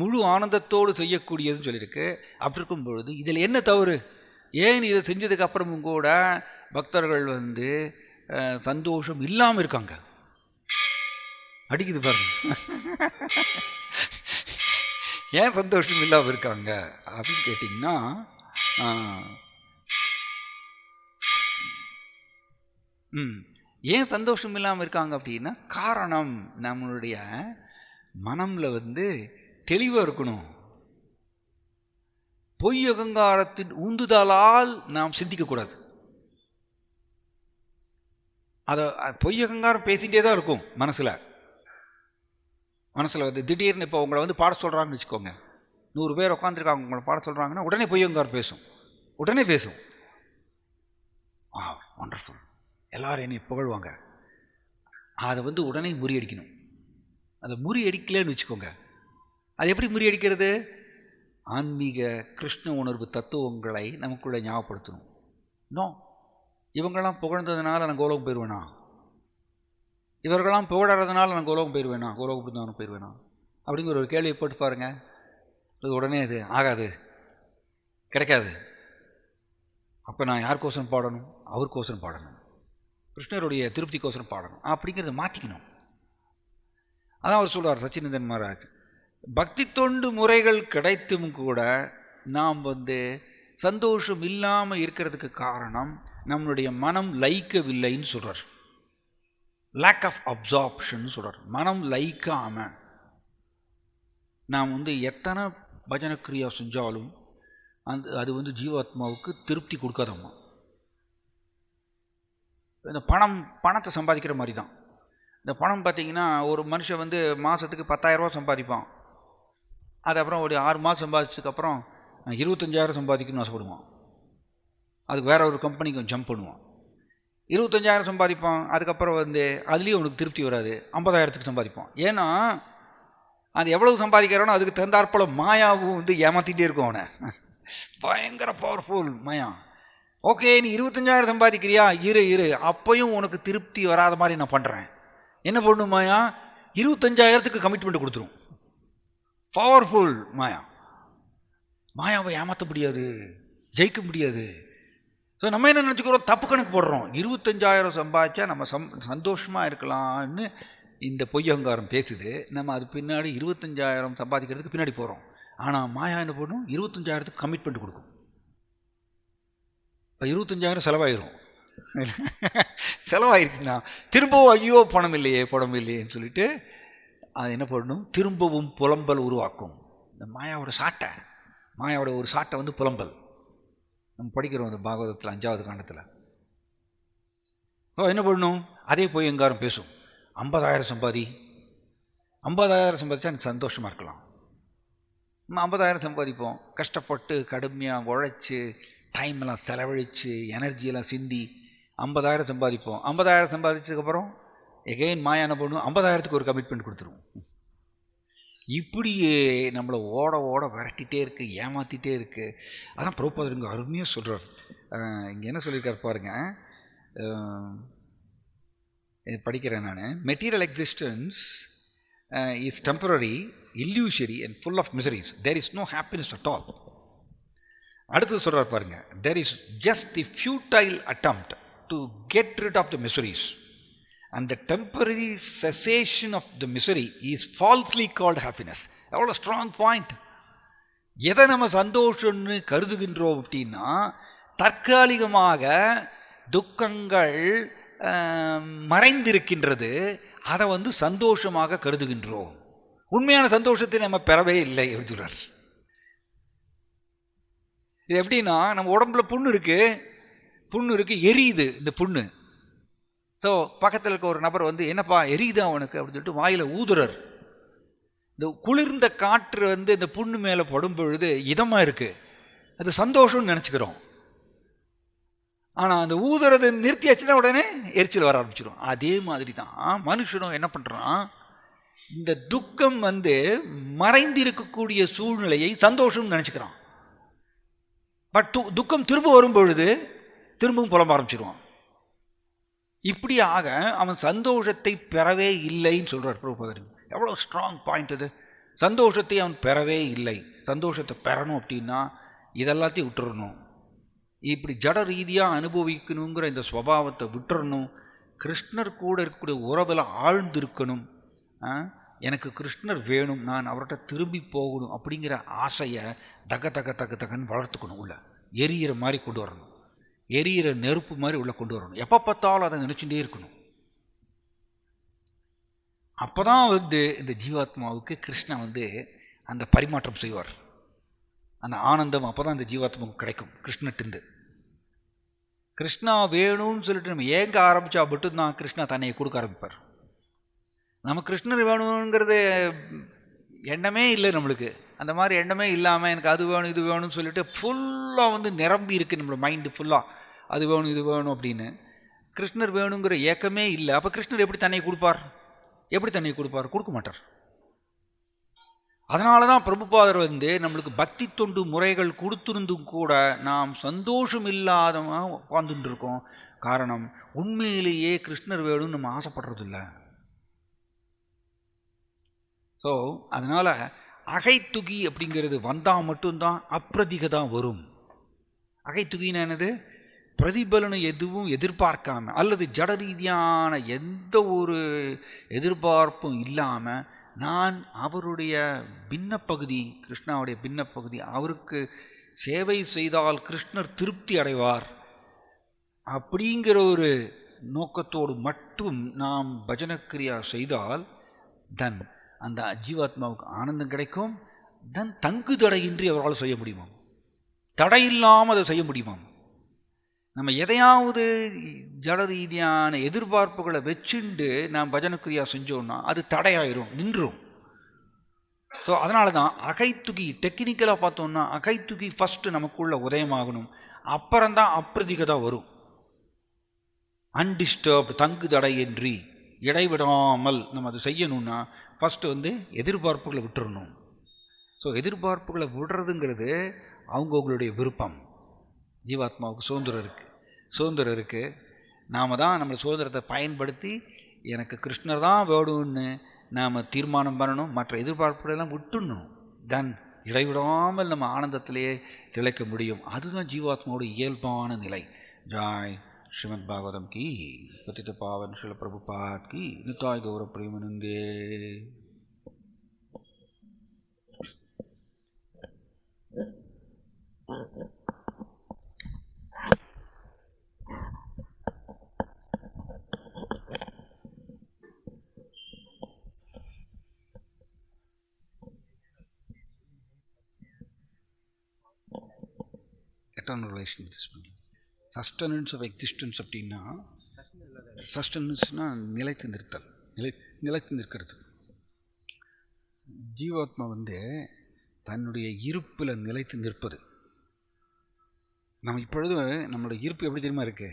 முழு ஆனந்தத்தோடு செய்யக்கூடியதுன்னு சொல்லியிருக்கு. அப்படி இருக்கும் பொழுது இதில் என்ன தவறு? ஏன் இதை செஞ்சதுக்கு அப்புறமும் கூட பக்தர்கள் சந்தோஷம் இல்லாமல் இருக்காங்க? அடிக்குது பாருங்க. ஏன் சந்தோஷம் இல்லாமல் இருக்காங்க அப்படின்னு கேட்டிங்கன்னா, ஏன் சந்தோஷம் இல்லாமல் இருக்காங்க அப்படின்னா, காரணம் நம்மளுடைய மனமில் தெளிவாக இருக்கணும். பொய் அகங்காரத்தின் உந்துதலால் நாம் சிந்திக்கக்கூடாது. அதை பொய் அகங்காரம் பேசிகிட்டே தான் இருக்கும் மனசில். திடீர்னு இப்போ உங்களை பாட சொல்கிறாங்கன்னு வச்சுக்கோங்க. 100 பேர் உட்காந்துருக்காங்க, உங்களை பாட சொல்கிறாங்கன்னா உடனே பொய் அகங்காரம் பேசும். உடனே பேசும். வண்டர்ஃபுல், எல்லோரும் என்னை புகழ்வாங்க. அதை உடனே முறியடிக்கணும். அதை முறியடிக்கலன்னு வச்சுக்கோங்க. அது எப்படி முறியடிக்கிறது? ஆன்மீக கிருஷ்ண உணர்வு தத்துவங்களை நமக்குள்ளே ஞாபகப்படுத்தணும். நோ, இவங்கெல்லாம் புகழ்ந்ததுனால நான் கோலோகம் போயிடுவேனா? இவர்களெல்லாம் புகழறதுனால நான் கோலோகம் போயிடுவேனா? கோலோகம் பிருந்தாவனம் போயிடுவேனா? அப்படிங்கிற ஒரு கேள்வியை போட்டு பாருங்க. அது உடனே அது ஆகாது, கிடைக்காது. அப்போ நான் யாருக்கோசரம் பாடணும்? அவருக்கோசரம் பாடணும், கிருஷ்ணருடைய திருப்திக்கோசரம் பாடணும் அப்படிங்கிறத மாற்றிக்கணும். அதான் அவர் சொல்கிறார் சச்சினந்தன் மகாராஜ். பக்தி தொண்டு முறைகள் கிடைத்தும் கூட நாம் சந்தோஷம் இல்லாமல் இருக்கிறதுக்கு காரணம் நம்மளுடைய மனம் லயிக்கவில்லைன்னு சொல்கிறார். லேக் ஆஃப் அப்சார்ப்ஷன் சொல்கிறார். மனம் லயிக்காமல் நாம் எத்தனை பஜனக்கிரியா செஞ்சாலும் அது ஜீவாத்மாவுக்கு திருப்தி கொடுக்காதம்மா. இந்த பணத்தை சம்பாதிக்கிற மாதிரி தான். இந்த பணம் பார்த்திங்கன்னா, ஒரு மனுஷன் மாதத்துக்கு 10,000 ரூபா சம்பாதிப்பான். அது அப்புறம் ஒரு 6 மாதம் சம்பாதிச்சதுக்கப்புறம் 25,000 சம்பாதிக்கணும்னு ஆசைப்படுவான். அதுக்கு வேற ஒரு கம்பெனிக்கு ஜம்ப் பண்ணுவான். 25,000 சம்பாதிப்பான். அதுக்கப்புறம் அதுலேயும் அவனுக்கு திருப்தி வராது. 50,000க்கு சம்பாதிப்பான். ஏன்னா அது எவ்வளவு சம்பாதிக்கிறானோ அதுக்கு தந்தாற்போல மாயாவும் ஏமாற்றிட்டே இருக்கும் அவனை. பயங்கர பவர்ஃபுல் மாயா. ஓகே, நீ 25,000 சம்பாதிக்கிறியா, இரு அப்பையும் உனக்கு திருப்தி வராத மாதிரி நான் பண்ணுறேன். என்ன பண்ணணும் மாயா? 25,000க்கு கமிட்மெண்ட் கொடுத்துரும். பவர்ஃபுல் மாயா. மாயாவை ஏமாற்ற முடியாது, ஜெயிக்க முடியாது. ஸோ நம்ம என்ன நினச்சிக்கிறோம்? தப்பு கணக்கு போடுறோம். 25,000 சம்பாதிச்சா நம்ம சந்தோஷமாக இருக்கலாம்னு இந்த பொய்யங்காரம் பேசுது. நம்ம அது பின்னாடி 25,000 சம்பாதிக்கிறதுக்கு பின்னாடி போகிறோம். ஆனால் மாயா என்ன பண்ணும்? 25,000க்கு கமிட்மெண்ட் கொடுக்கும். இப்போ 25,000 செலவாயிரும். செலவாயிருச்சுன்னா திரும்பவும் ஐயோ பணம் இல்லையேன்னு சொல்லிட்டு அது என்ன பண்ணணும்? திரும்பவும் புலம்பல் உருவாக்கும். இந்த மாயாவோட ஒரு சாட்டை புலம்பல். நம்ம படிக்கிறோம் அந்த பாகவதத்தில் 5வது காண்டத்தில். ஸோ என்ன பண்ணணும், அதே போய் எங்காரும் பேசும். 50,000 சம்பாதி, 50,000 சம்பாதிச்சா எனக்கு சந்தோஷமாக இருக்கலாம். நம்ம 50,000 சம்பாதிப்போம், கஷ்டப்பட்டு கடுமையாக உழைச்சி டைம்லாம் செலவழித்து எனர்ஜியெல்லாம் சிந்தி 50,000 சம்பாதிப்போம். 50,000 சம்பாதிச்சதுக்கப்புறம் எகெயின் மாயா என்ன பண்ணுவோம், 50,000க்கு ஒரு கமிட்மெண்ட் கொடுத்துருவோம். இப்படியே நம்மளை ஓட ஓட விரட்டிகிட்டே இருக்குது, ஏமாற்றிட்டே இருக்குது. அதான் பிரபுபாதர் இங்கே அருமையாக சொல்கிறார். இங்கே என்ன சொல்லியிருக்கார் பாருங்கள், படிக்கிறேன் நான். Material existence is temporary, illusory and full of miseries. There is no happiness at all. அடுத்தது சொல்கிறார் பாருங்க, there is just the futile attempt to get rid of the miseries and the temporary cessation of the misery is falsely called happiness. எவ்வளோ strong point. எதை நம்ம சந்தோஷம்னு கருதுகின்றோம் அப்படின்னா, தற்காலிகமாக துக்கங்கள் மறைந்திருக்கின்றது, அதை சந்தோஷமாக கருதுகின்றோம். உண்மையான சந்தோஷத்தை நம்ம பெறவே இல்லை அப்படின்னு சொல்றார். இது எப்படின்னா, நம்ம உடம்புல புண்ணு இருக்கு, எரியுது இந்த புண்ணு. ஸோ பக்கத்தில் இருக்க ஒரு நபர் என்னப்பா எரியுதா அவனுக்கு அப்படின்னு சொல்லிட்டு வாயில் ஊதுறார். இந்த குளிர்ந்த காற்று இந்த புண்ணு மேலே படும் பொழுது இதமாக இருக்குது, அது சந்தோஷம்னு நினச்சிக்கிறோம். ஆனால் அந்த ஊதுறதை நிறுத்தியாச்சுன்னா உடனே எரிச்சல் வர ஆரம்பிச்சிடும். அதே மாதிரி தான் மனுஷனும் என்ன பண்ணுறான், இந்த துக்கம் மறைந்திருக்கக்கூடிய சூழ்நிலையை சந்தோஷம்னு நினச்சிக்கிறான். பட் துக்கம் திரும்ப வரும் பொழுது திரும்பவும் புலம்ப ஆரம்பிச்சிடுவான். இப்படியாக அவன் சந்தோஷத்தை பெறவே இல்லைன்னு சொல்கிறார் பிரபுபாதர். எவ்வளோ ஸ்ட்ராங் பாயிண்ட் இது. சந்தோஷத்தை அவன் பெறவே இல்லை. சந்தோஷத்தை பெறணும் அப்படின்னா இதெல்லாத்தையும் விட்டுறணும். இப்படி ஜட ரீதியாக அனுபவிக்கணுங்கிற இந்த ஸ்வபாவத்தை விட்டுறணும். கிருஷ்ணர் கூட இருக்கக்கூடிய உறவில் ஆழ்ந்து இருக்கணும். எனக்கு கிருஷ்ணர் வேணும், நான் அவர்கிட்ட திரும்பி போகணும் அப்படிங்கிற ஆசையை தகன்னு வளர்த்துக்கணும். உள்ள எரியிற மாதிரி கொண்டு வரணும், எரியிற நெருப்பு மாதிரி உள்ள கொண்டு வரணும். எப்போ பார்த்தாலும் அதை நினச்சிட்டே இருக்கணும். அப்போ தான் இந்த ஜீவாத்மாவுக்கு கிருஷ்ணன் அந்த பரிமாற்றம் செய்வார். அந்த ஆனந்தம் அப்போ தான் இந்த ஜீவாத்மாவுக்கு கிடைக்கும் கிருஷ்ணட்டிருந்து. கிருஷ்ணா வேணும்னு சொல்லிட்டு நம்ம ஏங்க ஆரம்பித்தா மட்டும்தான் கிருஷ்ணா தன்னையை கொடுக்க ஆரம்பிப்பார். நம்ம கிருஷ்ணர் வேணுங்கிறது எண்ணமே இல்லை நம்மளுக்கு. அந்த மாதிரி எண்ணமே இல்லாமல் எனக்கு அது வேணும் இது வேணும்னு சொல்லிட்டு ஃபுல்லாக நிரம்பி இருக்குது நம்மளோட மைண்டு ஃபுல்லாக, அது வேணும் இது வேணும் அப்படின்னு. கிருஷ்ணர் வேணுங்கிற ஏக்கமே இல்லை. அப்போ கிருஷ்ணர் எப்படி தன்னை கொடுப்பார்? கொடுக்க மாட்டார். அதனால தான் பிரபுபாதர் நம்மளுக்கு பக்தி தொண்டு முறைகள் கொடுத்துருந்தும் கூட நாம் சந்தோஷம் இல்லாதவங்க உட்காந்துட்டு இருக்கோம். காரணம், உண்மையிலேயே கிருஷ்ணர் வேணும்னு நம்ம ஆசைப்படுறதில்லை. ஸோ அதனால் அகைத்துகி அப்படிங்கிறது வந்தால் மட்டும்தான் அப்பிரதிகதான் வரும். அகைத்துகின்னு என்னது? பிரதிபலனை எதுவும் எதிர்பார்க்காம அல்லது ஜட ரீதியான எந்த ஒரு எதிர்பார்ப்பும் இல்லாமல் நான் அவருடைய பின்ன பகுதி, கிருஷ்ணாவுடைய பின்ன பகுதி, அவருக்கு சேவை செய்தால் கிருஷ்ணர் திருப்தி அடைவார் அப்படிங்கிற ஒரு நோக்கத்தோடு மட்டும் நாம் பஜனக்கிரியா செய்தால் தன் அந்த ஜீவாத்மாவுக்கு ஆனந்தம் கிடைக்கும். தன் தங்கு தடையின்றி அவரால் செய்ய முடியுமா? தடையில்லாமல் அதை செய்ய முடியுமா? நம்ம எதையாவது ஜட ரீதியான எதிர்பார்ப்புகளை வச்சுண்டு நாம் பஜனக்கிரியா செஞ்சோம்னா அது தடையாயிரும், நின்றும். ஸோ அதனால தான் அகைத்துகி, டெக்னிக்கலாக பார்த்தோம்னா அகைத்துகி ஃபஸ்ட்டு நமக்குள்ள உதயமாகணும். அப்புறம்தான் அப்பிரதிகதா வரும். அன்டிஸ்டர்ப்டு, தங்கு தடையின்றி இடைவிடாமல் நம்ம அதை செய்யணும்னா ஃபஸ்ட்டு எதிர்பார்ப்புகளை விட்டுறணும். ஸோ எதிர்பார்ப்புகளை விடுறதுங்கிறது அவங்கவுங்களுடைய விருப்பம். ஜீவாத்மாவுக்கு சுதந்திரம் இருக்குது. நாம் தான் நம்ம சுதந்திரத்தை பயன்படுத்தி எனக்கு கிருஷ்ணர் தான் வேணும்னு நாம் தீர்மானம் பண்ணணும். மற்ற எதிர்பார்ப்புகளெல்லாம் விட்டுடணும். தென் இடைவிடாமல் நம்ம ஆனந்தத்திலேயே திளைக்க முடியும். அதுதான் ஜீவாத்மாவோட இயல்பான நிலை. ஜாய் श्रीमद् भागवतम की पतित पावन श्रील प्रभुपाद की निताय गौर प्रेमानंदे। Eternal relation with this. Sustenance of existence அப்படின்னா சஸ்டன்ஸ்னா நிலைத்து நிறுத்தல், நிலைத்து நிற்கிறது. ஜீவாத்மா தன்னுடைய இருப்பில் நிலைத்து நிற்பது. நம்ம இப்பொழுது நம்மளோட இருப்பு எப்படி தெரியுமா இருக்கு?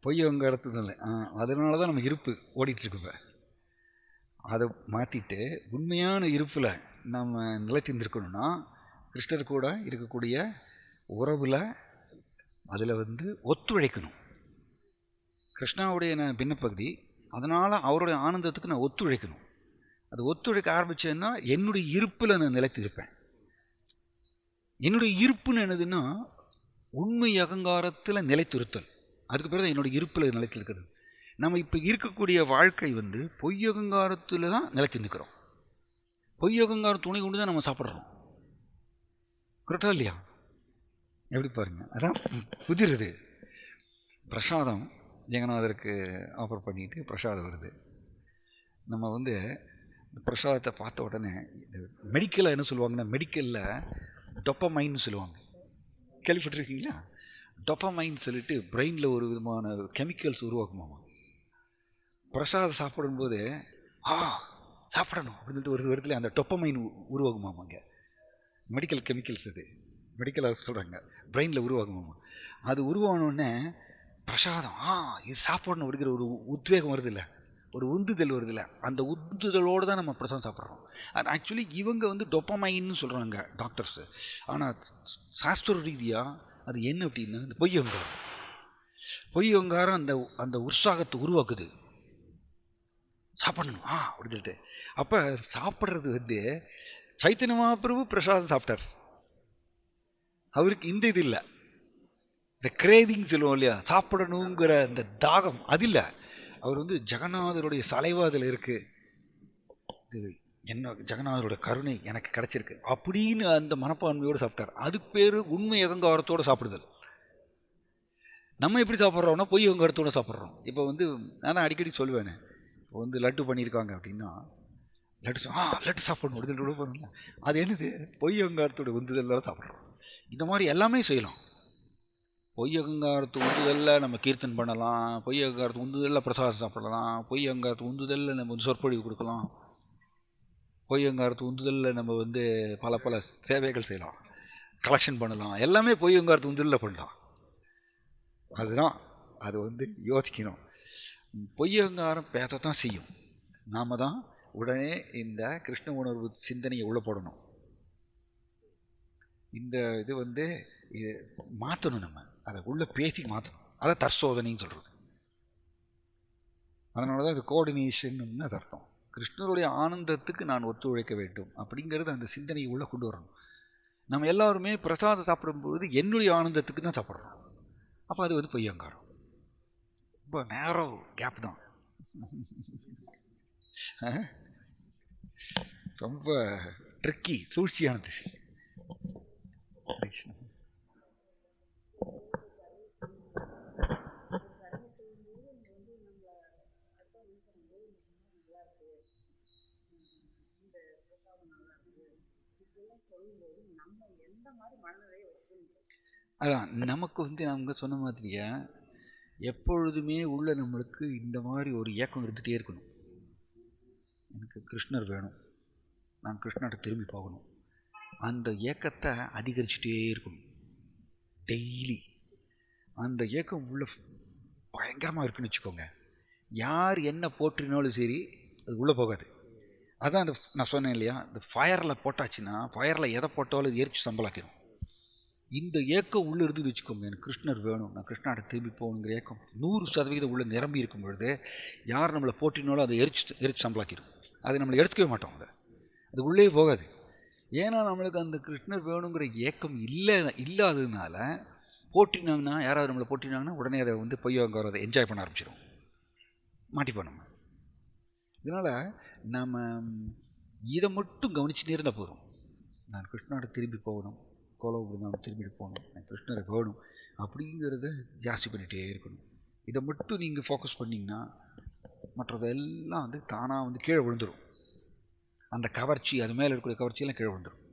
பொய் அகங்காரத்துல. அதனால தான் நம்ம இருப்பு ஓடிட்டுருக்கு. இப்போ அதை மாற்றிட்டு உண்மையான இருப்பில் நம்ம நிலைத்து நிற்கணும்னா கிருஷ்ணர் கூட இருக்கக்கூடிய உறவில் அதில் ஒத்துழைக்கணும். கிருஷ்ணாவுடைய நான் பின்னப்பகுதி, அதனால் அவருடைய ஆனந்தத்துக்கு நான் ஒத்துழைக்கணும். அது ஒத்துழைக்க ஆரம்பித்தேன்னா என்னுடைய இருப்பில் நான் நிலைத்திருப்பேன். என்னுடைய இருப்புன்னு என்னதுன்னா உண்மை அகங்காரத்தில் நிலைத்திருத்தல். அதுக்கு பிறகு என்னுடைய இருப்பில் நிலைத்திருக்கிறது. நம்ம இப்போ இருக்கக்கூடிய வாழ்க்கை பொய் அகங்காரத்தில் தான் நிலைத்து நிற்கிறோம். பொய் அகங்காரம் துணை கொண்டு தான் நம்ம சாப்பிட்றோம். கரெக்டாக இல்லையா? எப்படி பாருங்க, அதான் புதிருது. பிரசாதம் ஜெகநாதருக்கு ஆஃபர் பண்ணிட்டு பிரசாதம் வருது. நம்ம பிரசாதத்தை பார்த்த உடனே மெடிக்கலில் என்ன சொல்லுவாங்கன்னா, மெடிக்கலில் டொப்பமைன்னு சொல்லுவாங்க. கேள்விப்பட்டிருக்கீங்களா? டொப்பமைன்னு சொல்லிட்டு பிரெயினில் ஒரு விதமான கெமிக்கல்ஸ் உருவாக்குமாமா. பிரசாதம் சாப்பிடும்போது சாப்பிடணும் அப்படின்னு சொல்லிட்டு ஒரு விதத்தில் அந்த டொப்பமைன் உருவாகுமாமாங்க. மெடிக்கல் கெமிக்கல்ஸ், அது மெடிக்கலாக சொல்கிறாங்க, பிரெயினில் உருவாகுமாமா. அது உருவானோடனே பிரசாதம் இது சாப்பிடணும் அப்படிங்கிற ஒரு உத்வேகம் வருதில்ல, ஒரு உந்துதல் வருதில்ல. அந்த உந்துதலோடு தான் நம்ம பிரசாதம் சாப்பிட்றோம். அது ஆக்சுவலி இவங்க டொப்பமைன்னு சொல்கிறாங்க டாக்டர்ஸு. ஆனால் சாஸ்திர ரீதியாக அது என்ன அப்படின்னா இந்த பொய் அகங்காரம். பொய் அகங்காரம் அந்த அந்த உற்சாகத்தை உருவாக்குது. சாப்பிடணும் அப்படின்னு சொல்லிட்டு. அப்போ சாப்பிட்றது சைத்தன்ய மகாபிரபு பிரசாதம் சாப்பிட்டார். அவருக்கு இந்த இது இல்லை, இந்த கிரேவிங் சொல்லுவோம் இல்லையா, சாப்பிடணுங்கிற இந்த தாகம் அது இல்லை. அவர் ஜெகநாதருடைய சலைவாதில் இருக்குது, என்ன ஜெகநாதரோட கருணை எனக்கு கிடைச்சிருக்கு அப்படின்னு அந்த மனப்பான்மையோடு சாப்பிட்டார். அது பேர் உண்மை அகங்காரத்தோடு சாப்பிடுதல். நம்ம எப்படி சாப்பிட்றோம்னா பொய் அகங்காரத்தோடு சாப்பிட்றோம். இப்போ நான் அடிக்கடி சொல்லுவேன், இப்போ லட்டு பண்ணியிருக்காங்க அப்படின்னா லட்டு சாப்பிடணும் அப்படின்னு பண்ணல. அது என்னது? பொய் அகங்காரத்தோட உந்துதல்லாம் சாப்பிட்றோம். இந்த மாதிரி எல்லாமே செய்யலாம். பொய் அகங்காரத்து உந்துதலில் நம்ம கீர்த்தன் பண்ணலாம், பொய் அகங்காரத்து உந்துதலில் பிரசாதம் சாப்பிடலாம், பொய் அகங்காரத்து உந்துதலில் நம்ம சொற்பொழிவு கொடுக்கலாம், பொய் அகங்காரத்து உந்துதலில் நம்ம பல பல சேவைகள் செய்யலாம், கலெக்ஷன் பண்ணலாம். எல்லாமே பொய் அகங்காரத்து உந்துதலில் பண்ணலாம். அதுதான் அது யோசிக்கணும். பொய் அகங்காரம் பேசத்தான் செய்யும். நாம் தான் உடனே இந்த கிருஷ்ண உணர்வு சிந்தனையை உள்ள போடணும். இந்த இது இது மாற்றணும். நம்ம அதை உள்ளே பேசி மாற்றணும். அதை தற்சோதனைன்னு சொல்கிறது. அதனால தான் இது கோஆர்டினேஷன் அது அர்த்தம். கிருஷ்ணருடைய ஆனந்தத்துக்கு நான் ஒத்துழைக்க வேண்டும் அப்படிங்கிறது அந்த சிந்தனையை உள்ளே கொண்டு வரணும். நம்ம எல்லாருமே பிரசாதம் சாப்பிடும்போது என்னுடைய ஆனந்தத்துக்கு தான் சாப்பிட்றோம். அப்போ அது பொய் அகங்காரம். ரொம்ப நேரோ கேப் தான், ரொம்ப ட்ரிக்கி, சூழ்ச்சியானது. அதான் நமக்கு நம்ம சொன்ன மாதிரியா எப்பொழுதுமே உள்ள நம்மளுக்கு இந்த மாதிரி ஒரு ஏக்கம் இருந்துகிட்டே இருக்கணும். எனக்கு கிருஷ்ணர் வேணும், நான் கிருஷ்ணர்கிட்ட திரும்பி போகணும். அந்த ஏக்கத்தை அதிகரிச்சுட்டே இருக்கணும் டெய்லி. அந்த ஏக்கம் உள்ள பயங்கரமாக இருக்குன்னு வச்சுக்கோங்க. யார் என்ன போற்றினாலும் சரி அது உள்ளே போகாது. அதான் அந்த நான் சொன்னேன் இல்லையா, இந்த ஃபயரில் போட்டாச்சுன்னா ஃபயரில் எதை போட்டாலும் அது எரிச்சு சம்பளாக்கிடும். இந்த ஏக்கம் உள்ளே இருந்து வச்சுக்கோங்க, எனக்கு கிருஷ்ணர் வேணும், நான் கிருஷ்ணாட்ட திரும்பி போகணுங்கிற ஏக்கம் 100% உள்ளே நிரம்பி இருக்கும் பொழுது யார் நம்மளை போட்டினாலும் அதை எரிச்சு சம்பளாக்கிடும். அதை நம்மளை எடுத்துக்கவே மாட்டோம். அது உள்ளே போகாது. ஏன்னா நம்மளுக்கு அந்த கிருஷ்ணர் வேணுங்கிற ஏக்கம் இல்லாததுனால போட்டினாங்கன்னா, யாராவது நம்மளை போட்டினாங்கன்னா உடனே அதை பொய் அகங்காரம் என்ஜாய் பண்ண ஆரம்பிச்சிடும், மாட்டிப்போம் நம்ம. இதனால் நாம் இதை மட்டும் கவனிச்சுட்டே இருந்தால் போதும். நான் கிருஷ்ணாட்ட திரும்பி போகணும், கோலோபுரம் திரும்பிட்டு போகணும், நான் கிருஷ்ணரை வேணும் அப்படிங்கிறத ஜாஸ்தி பண்ணிகிட்டே இருக்கணும். இதை மட்டும் நீங்கள் ஃபோக்கஸ் பண்ணிங்கன்னா மற்றதெல்லாம் தானாக கீழே விழுந்துடும். அந்த கவர்ச்சி, அது மேலே இருக்கக்கூடிய கவர்ச்சியெல்லாம் கீழே விழுந்துடும்.